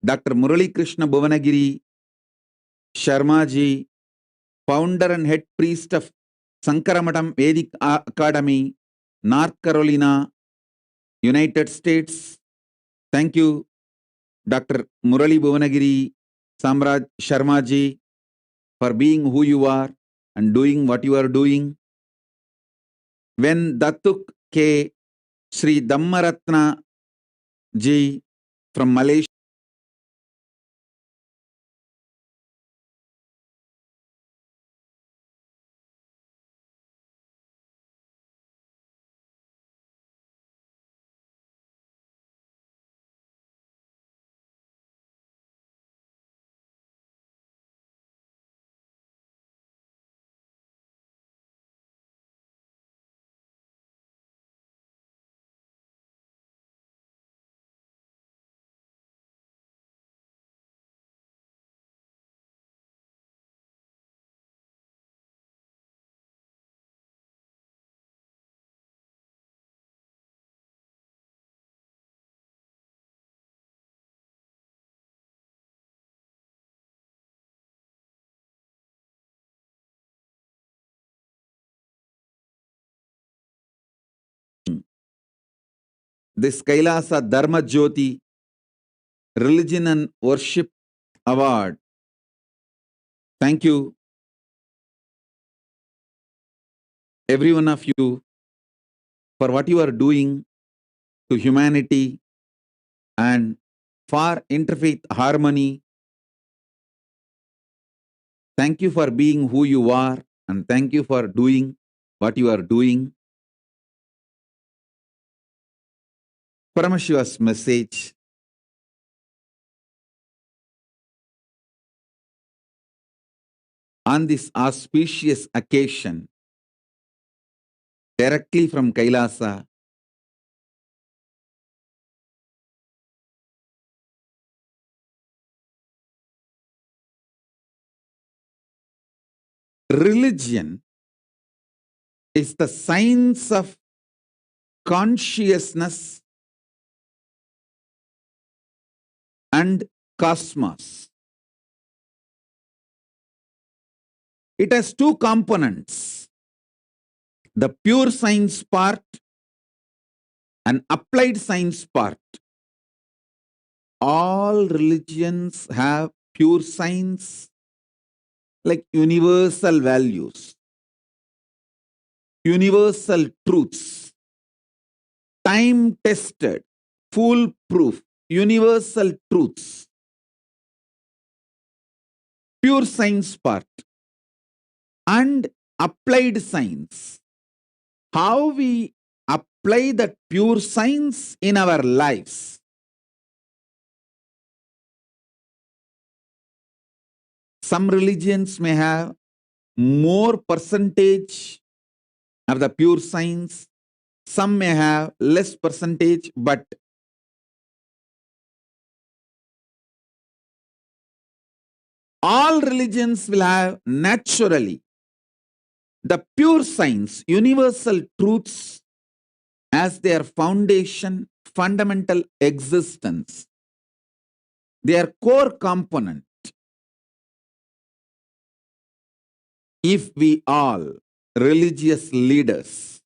Dr. Murali Krishna Bhuvanagiri Sharma Ji, Founder and Head Priest of Sankaramatam Vedic Academy, North Carolina, United States. Thank you, Dr. Murali Bhuvanagiri Samraj Sharma Ji, for being who you are and doing what you are doing. When Datuk K. Sri Dhammaratna Ji from Malaysia, this Kailasa Dharma Jyoti Religion and Worship Award. Thank you, every one of you, for what you are doing to humanity and for interfaith harmony. Thank you for being who you are, and thank you for doing what you are doing. Paramashiva's message. On this auspicious occasion, directly from Kailasa, religion is the science of consciousness and cosmos. It has two components, the pure science part and applied science part. All religions have pure science, like universal values, universal truths, time-tested, foolproof, universal truths. Pure science part and applied science. How we apply that pure science in our lives. Some religions may have more percentage of the pure science. Some may have less percentage, but all religions will have naturally the pure science, universal truths as their foundation, fundamental existence, their core component. If we all, religious leaders,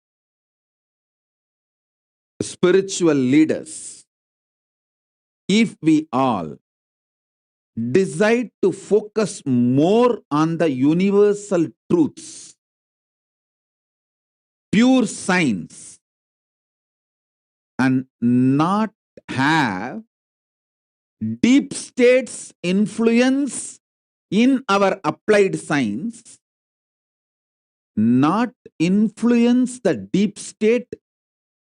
spiritual leaders, if we all decide to focus more on the universal truths, pure science, and not have deep state's influence in our applied science, not influence the deep state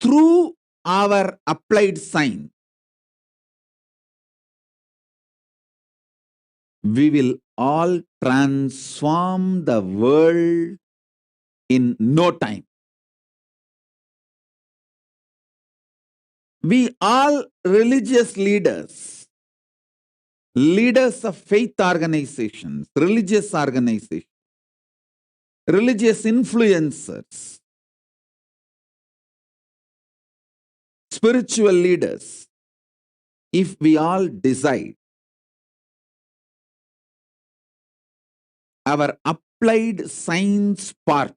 through our applied science, we will all transform the world in no time. We all religious leaders, leaders of faith organizations, religious organizations, religious influencers, spiritual leaders, if we all decide our applied science part,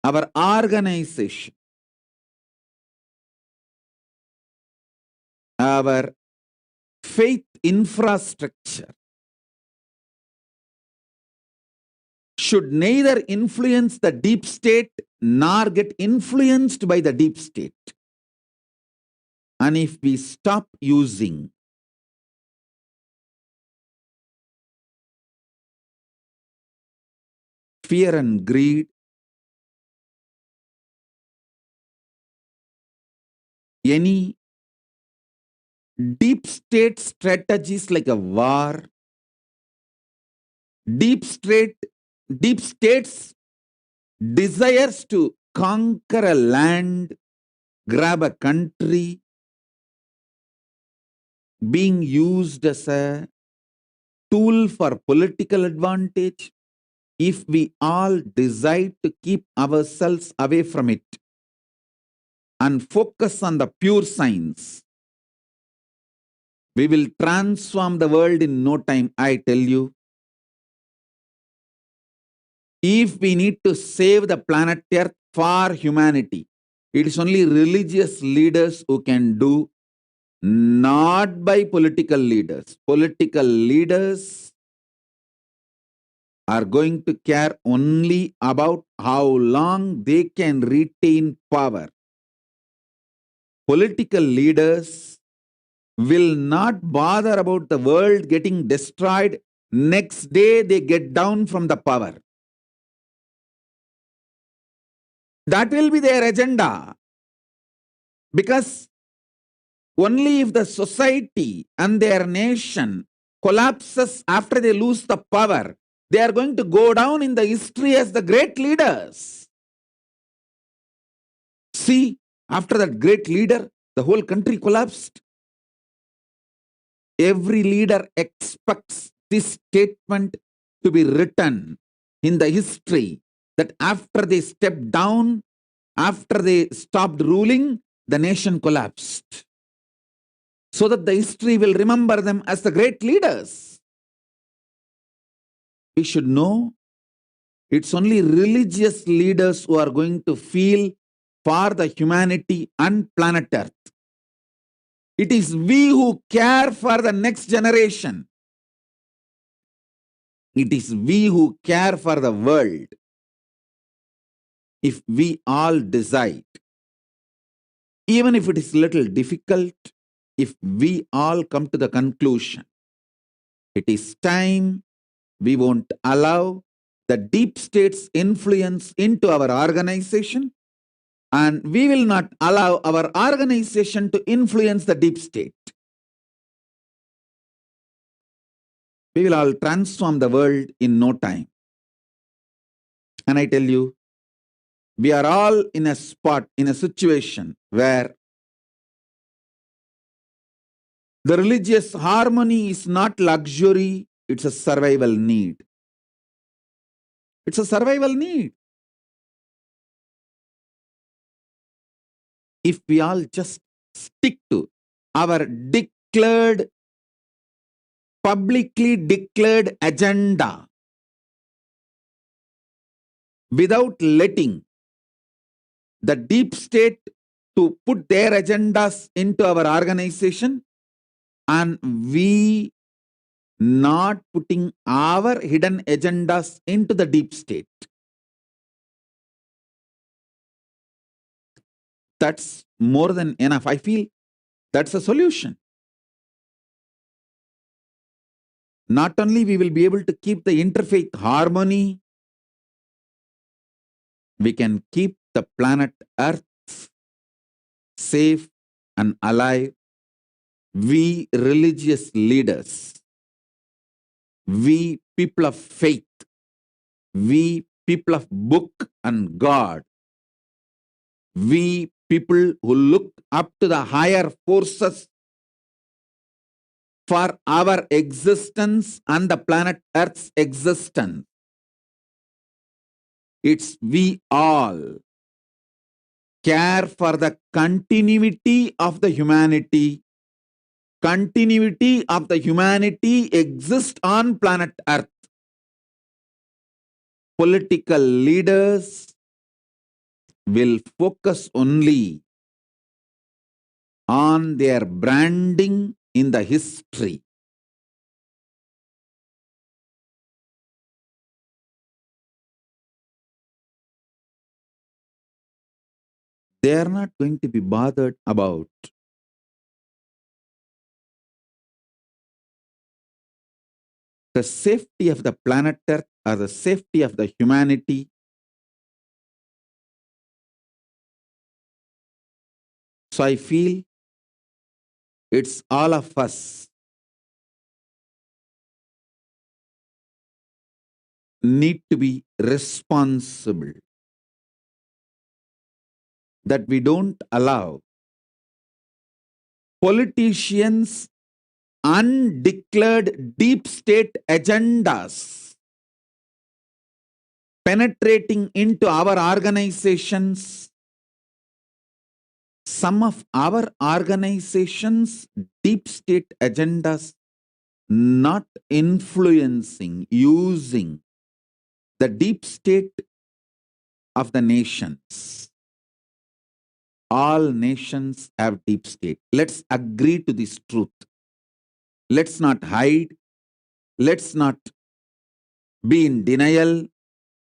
our organization, our faith infrastructure should neither influence the deep state nor get influenced by the deep state. And if we stop using fear and greed, any deep state strategies like a war, deep states desires to conquer a land, grab a country, being used as a tool for political advantage. If we all decide to keep ourselves away from it and focus on the pure science, we will transform the world in no time, I tell you. If we need to save the planet Earth for humanity, It is only religious leaders who can do, not by political leaders. Political leaders are going to care only about how long they can retain power. Political leaders will not bother about the world getting destroyed. Next day they get down from the power. That will be their agenda. Because only if the society and their nation collapses after they lose the power, they are going to go down in the history as the great leaders. See, after that great leader, the whole country collapsed. Every leader expects this statement to be written in the history that after they stepped down, after they stopped ruling, the nation collapsed. So that the history will remember them as the great leaders. We should know it's only religious leaders who are going to feel for the humanity and planet Earth. It is we who care for the next generation. It is we who care for the world. If we all decide, even if it is a little difficult, if we all come to the conclusion, it is time we won't allow the deep state's influence into our organization, and we will not allow our organization to influence the deep state. We will all transform the world in no time. And I tell you, we are all in a spot, in a situation where the religious harmony is not luxury, it's a survival need. It's a survival need. If we all just stick to our declared, publicly declared agenda without letting the deep state to put their agendas into our organization, and we not putting our hidden agendas into the deep state. That's more than enough. I feel that's a solution. Not only we will be able to keep the interfaith harmony, we can keep the planet Earth safe and alive. We religious leaders, we people of faith, we people of book and God, we people who look up to the higher forces for our existence and the planet Earth's existence. It's we all care for the continuity of the humanity. Continuity of the humanity exists on planet Earth. Political leaders will focus only on their branding in the history. They are not going to be bothered about the safety of the planet Earth or the safety of the humanity. So I feel it's all of us need to be responsible, that we don't allow politicians' undeclared deep state agendas penetrating into our organizations. Some of our organizations' deep state agendas not influencing, using the deep state of the nations. All nations have deep state. Let's agree to this truth. Let's not hide. Let's not be in denial.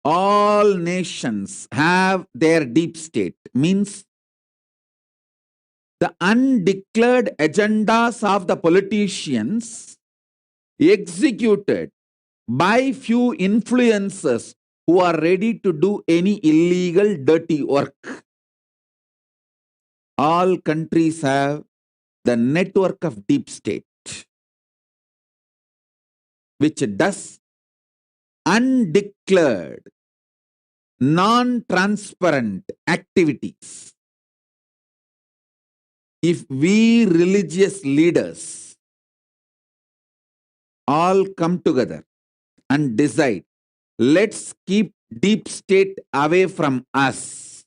All nations have their deep state. Means the undeclared agendas of the politicians executed by few influencers who are ready to do any illegal, dirty work. All countries have the network of deep state, which does undeclared, non-transparent activities. If we religious leaders all come together and decide, let's keep deep state away from us,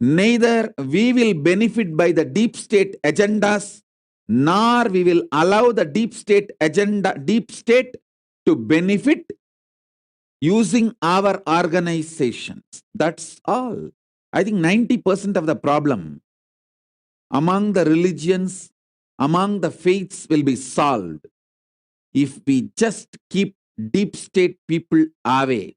neither we will benefit by the deep state agendas, nor we will allow the deep state to benefit using our organizations. That's all. I think 90% of the problem among the religions, among the faiths will be solved if we just keep deep state people away.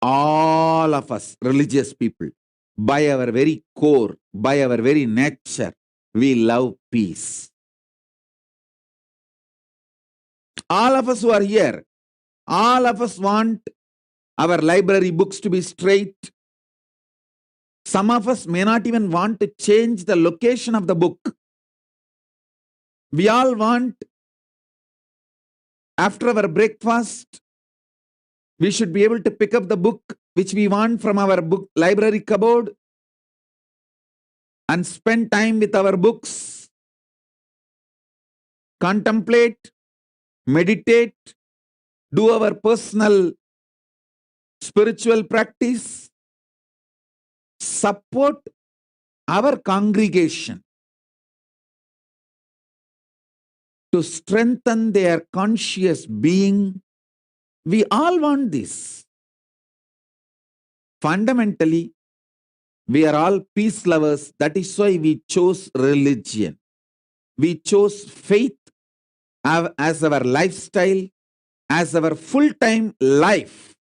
All of us religious people, by our very core, by our very nature, we love peace. All of us who are here, all of us want our library books to be straight. Some of us may not even want to change the location of the book. We all want, after our breakfast, we should be able to pick up the book which we want from our book library cupboard and spend time with our books, contemplate, meditate, do our personal spiritual practice, support our congregation to strengthen their conscious being. We all want this. Fundamentally, we are all peace lovers. That is why we chose religion. We chose faith as our lifestyle, as our full-time life.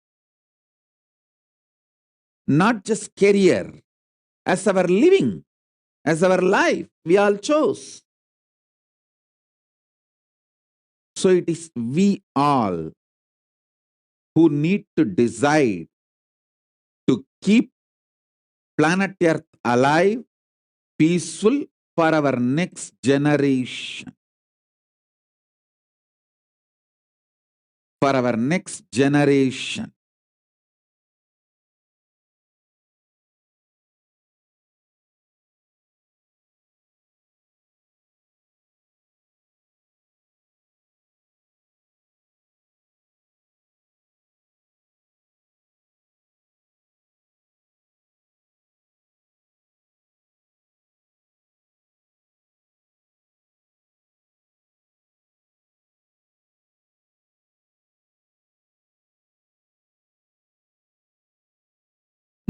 Not just career, as our living, as our life. We all chose. So it is we all who need to decide to keep planet Earth alive, peaceful for our next generation. For our next generation.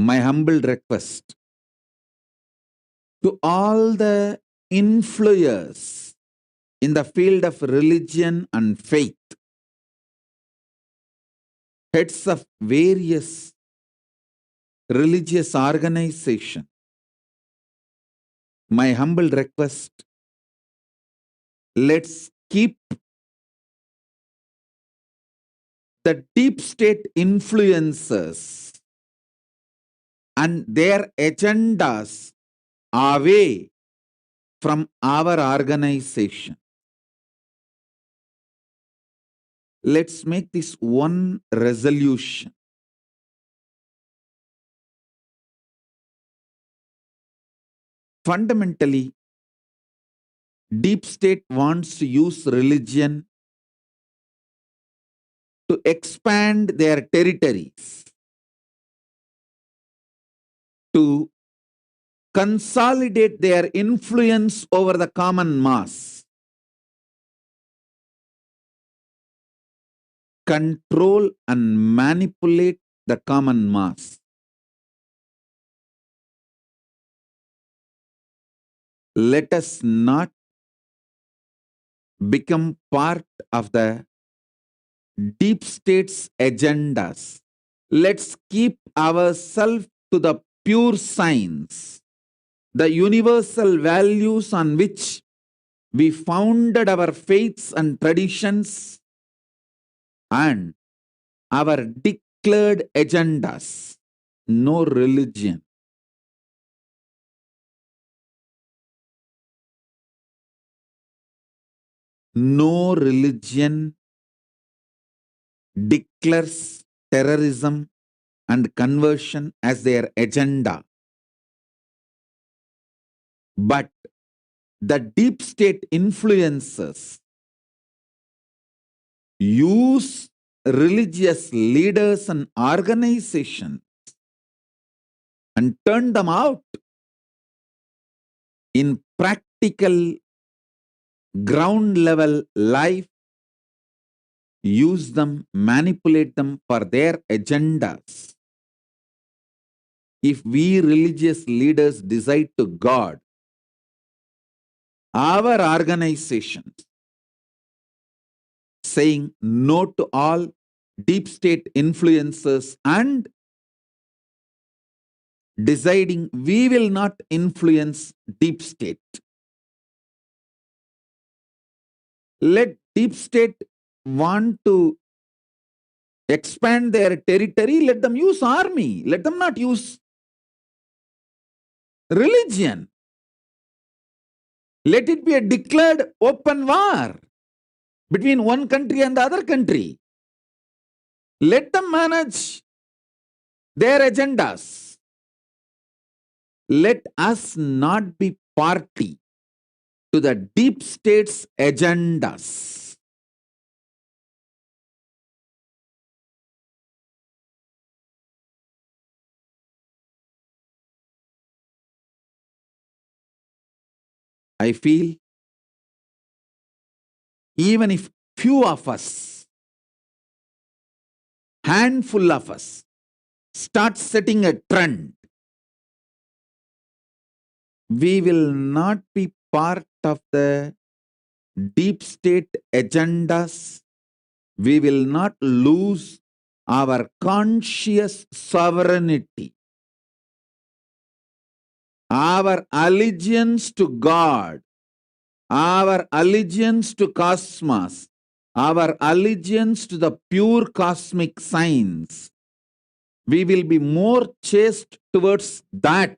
My humble request to all the influencers in the field of religion and faith, heads of various religious organizations, my humble request, let's keep the deep state influencers and their agendas away from our organization. Let's make this one resolution. Fundamentally, deep state wants to use religion to expand their territories, to consolidate their influence over the common mass, control and manipulate the common mass. Let us not become part of the deep state's agendas. Let's keep ourselves to the pure science, the universal values on which we founded our faiths and traditions and our declared agendas. No religion. No religion declares terrorism and conversion as their agenda. But the deep state influencers use religious leaders and organizations and turn them out in practical ground level life, use them, manipulate them for their agendas. If we religious leaders decide to God, our organizations saying no to all deep state influences and deciding we will not influence deep state. Let deep state want to expand their territory, let them use army, let them not use religion. Let it be a declared open war between one country and the other country. Let them manage their agendas. Let us not be party to the deep state's agendas. I feel even if few of us, handful of us, start setting a trend, we will not be part of the deep state agendas. We will not lose our conscious sovereignty, our allegiance to God, our allegiance to cosmos, our allegiance to the pure cosmic science. We will be more chaste towards that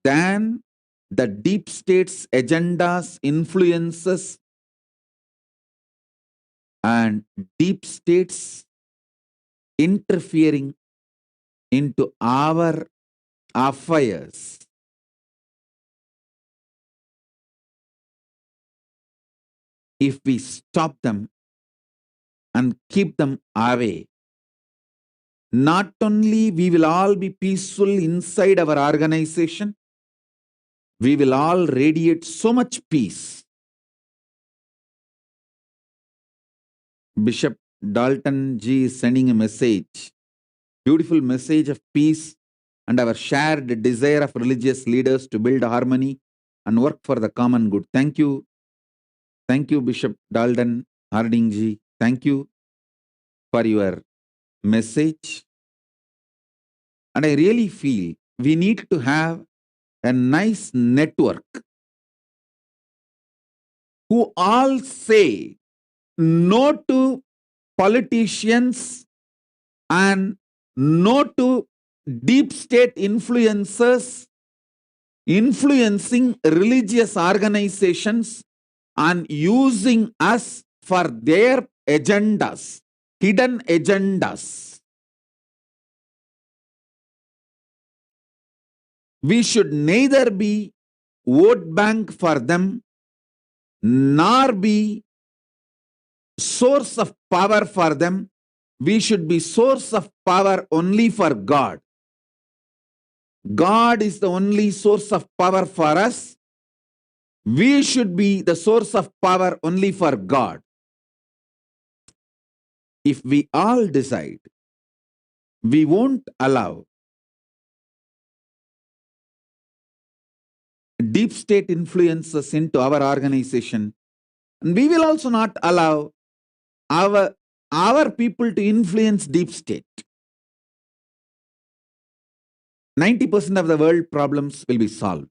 than the deep state's agendas, influences, and deep states interfering into our affairs. If we stop them and keep them away, not only we will all be peaceful inside our organization, we will all radiate so much peace. Bishop Dalton G is sending a message, beautiful message of peace and our shared desire of religious leaders to build harmony and work for the common good. Thank you. Thank you, Bishop Dalton Harding G. Thank you for your message. And I really feel we need to have a nice network who all say no to politicians and no to deep state influencers influencing religious organizations and using us for their agendas, hidden agendas. We should neither be vote bank for them nor be source of power for them. We should be source of power only for God. God is the only source of power for us. We should be the source of power only for God. if we all decide we won't allow deep state influences into our organization, and we will also not allow our people to influence deep state, 90% of the world problems will be solved.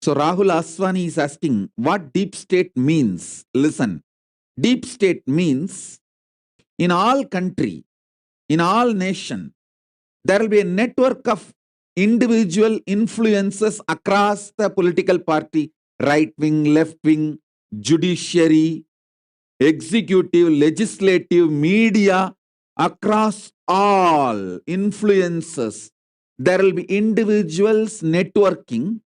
So Rahul Aswani is asking what deep state means. Listen, deep state means in all country, in all nation, there will be a network of individual influences across the political party, right wing, left wing, judiciary, executive, legislative, media, across all influences. There will be individuals networking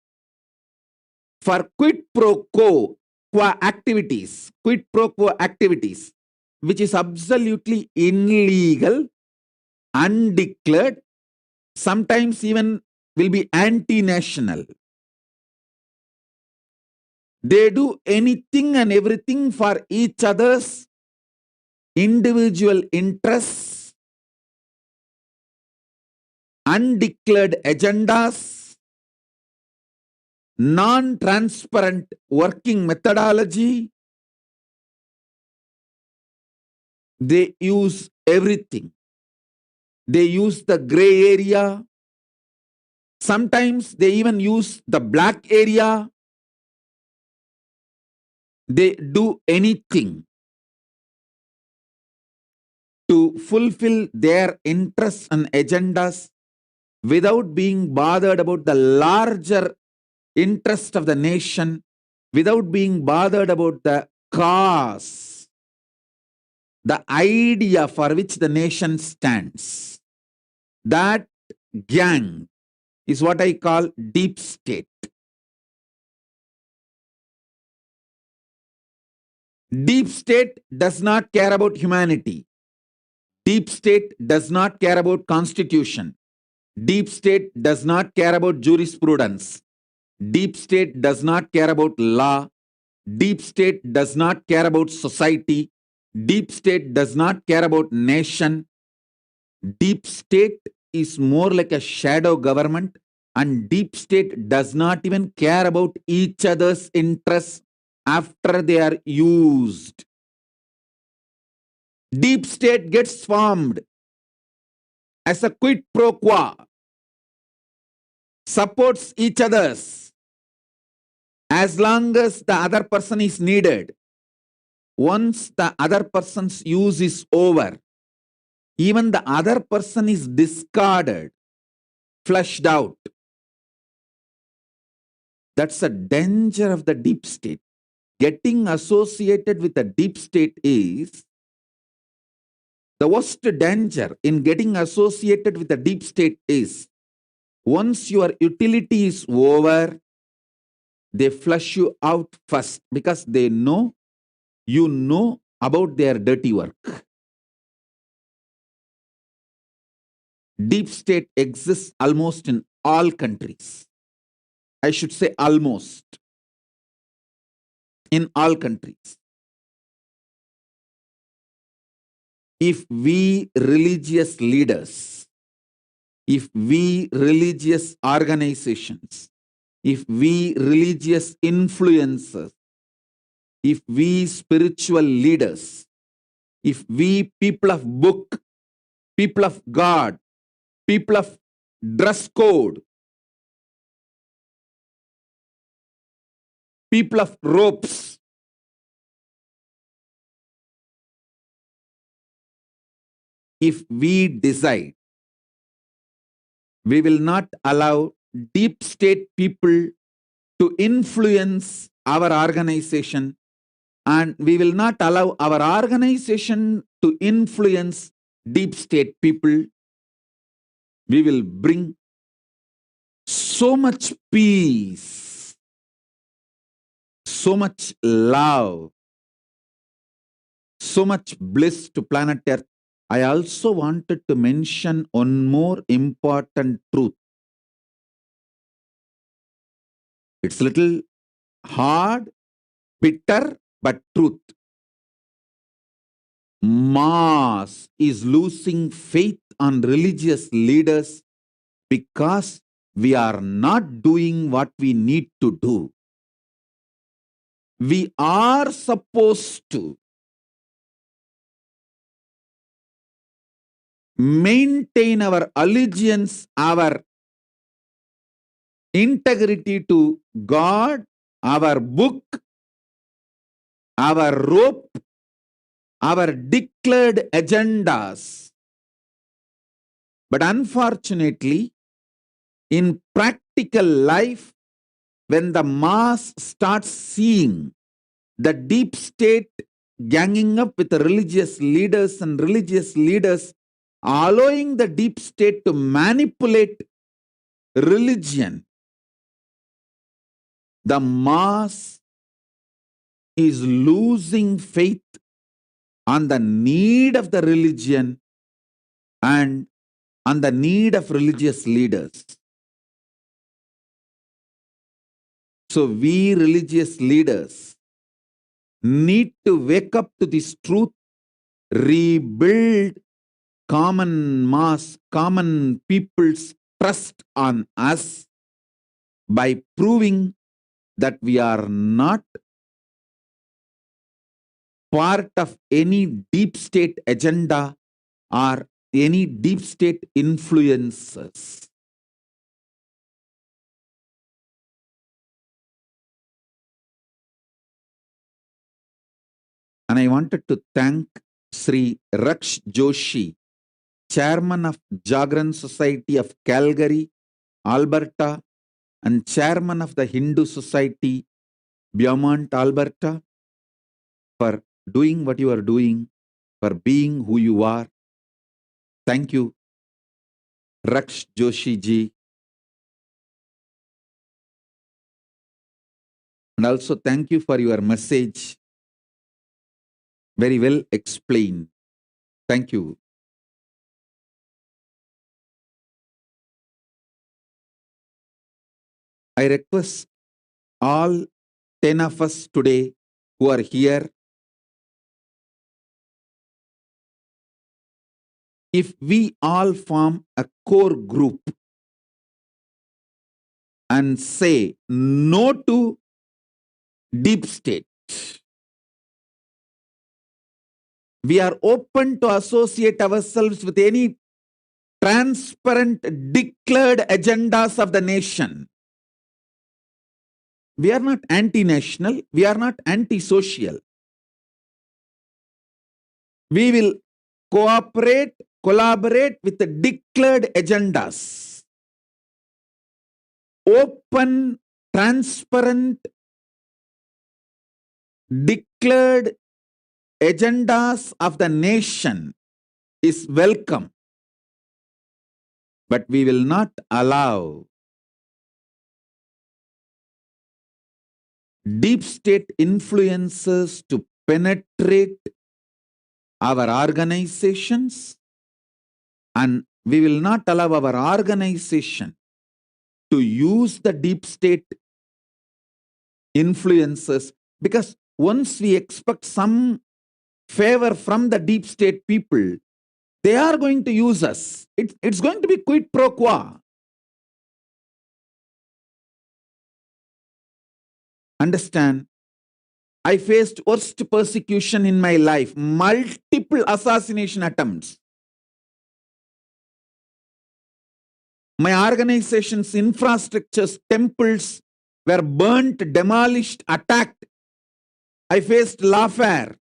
for quid pro quo activities, which is absolutely illegal, undeclared, sometimes even will be anti-national. They do anything and everything for each other's individual interests, undeclared agendas, non-transparent working methodology. They use everything. They use the gray area. Sometimes they even use the black area. They do anything to fulfill their interests and agendas without being bothered about the larger interest of the nation, without being bothered about the cause, the idea for which the nation stands. That gang is what I call deep state. Deep state does not care about humanity. Deep state does not care about constitution. Deep state does not care about jurisprudence. Deep state does not care about law. Deep state does not care about society. Deep state does not care about nation. Deep state is more like a shadow government, and deep state does not even care about each other's interests after they are used. Deep state gets formed as a quid pro quo, supports each other's as long as the other person is needed. Once the other person's use is over, even the other person is discarded, flushed out. That's the danger of the deep state. Getting associated with the deep state is the worst danger in getting associated with the deep state is once your utility is over, they flush you out first because they know you know about their dirty work. Deep state exists almost in all countries. I should say almost in all countries. If we religious leaders, if we religious organizations, if we religious influencers, if we spiritual leaders, if we people of book, people of God, people of dress code, people of ropes, if we decide we will not allow deep state people to influence our organization, and we will not allow our organization to influence deep state people, we will bring so much peace, so much love, so much bliss to planet Earth. I also wanted to mention one more important truth. It's a little hard, bitter, but truth. mass is losing faith on religious leaders because we are not doing what we need to do. We are supposed to maintain our allegiance, our integrity to God, our book, our rope, our declared agendas. But unfortunately, in practical life, when the mass starts seeing the deep state ganging up with the religious leaders and religious leaders allowing the deep state to manipulate religion, the mass is losing faith on the need of the religion and on the need of religious leaders. So we religious leaders need to wake up to this truth, rebuild common mass, common people's trust on us by proving that we are not part of any deep state agenda or any deep state influences. And I wanted to thank Sri Raksh Joshi, Chairman of Jagran Society of Calgary, Alberta, and Chairman of the Hindu Society, Beaumont, Alberta, for doing what you are doing, for being who you are. Thank you, Raksh Joshi ji. And also thank you for your message. Very well explained. Thank you. I request all 10 of us today who are here, if we all form a core group and say no to deep state, we are open to associate ourselves with any transparent, declared agendas of the nation. We are not anti-national, we are not anti-social. We will cooperate, collaborate with the declared agendas. Open, transparent, declared agendas of the nation is welcome. But we will not allow deep state influences to penetrate our organizations, and we will not allow our organization to use the deep state influences, because once we expect some favor from the deep state people, they are going to use us. It's going to be quid pro quo. Understand, I faced worst persecution in my life, multiple assassination attempts. My organization's infrastructures, temples were burnt, demolished, attacked. I faced lawfare,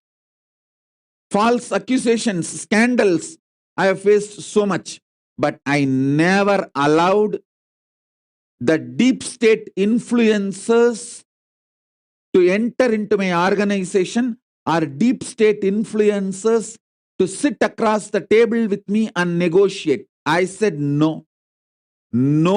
false accusations, scandals. I have faced so much, but I never allowed the deep state influences to enter into my organization or deep state influences to sit across the table with me and negotiate. I said no. No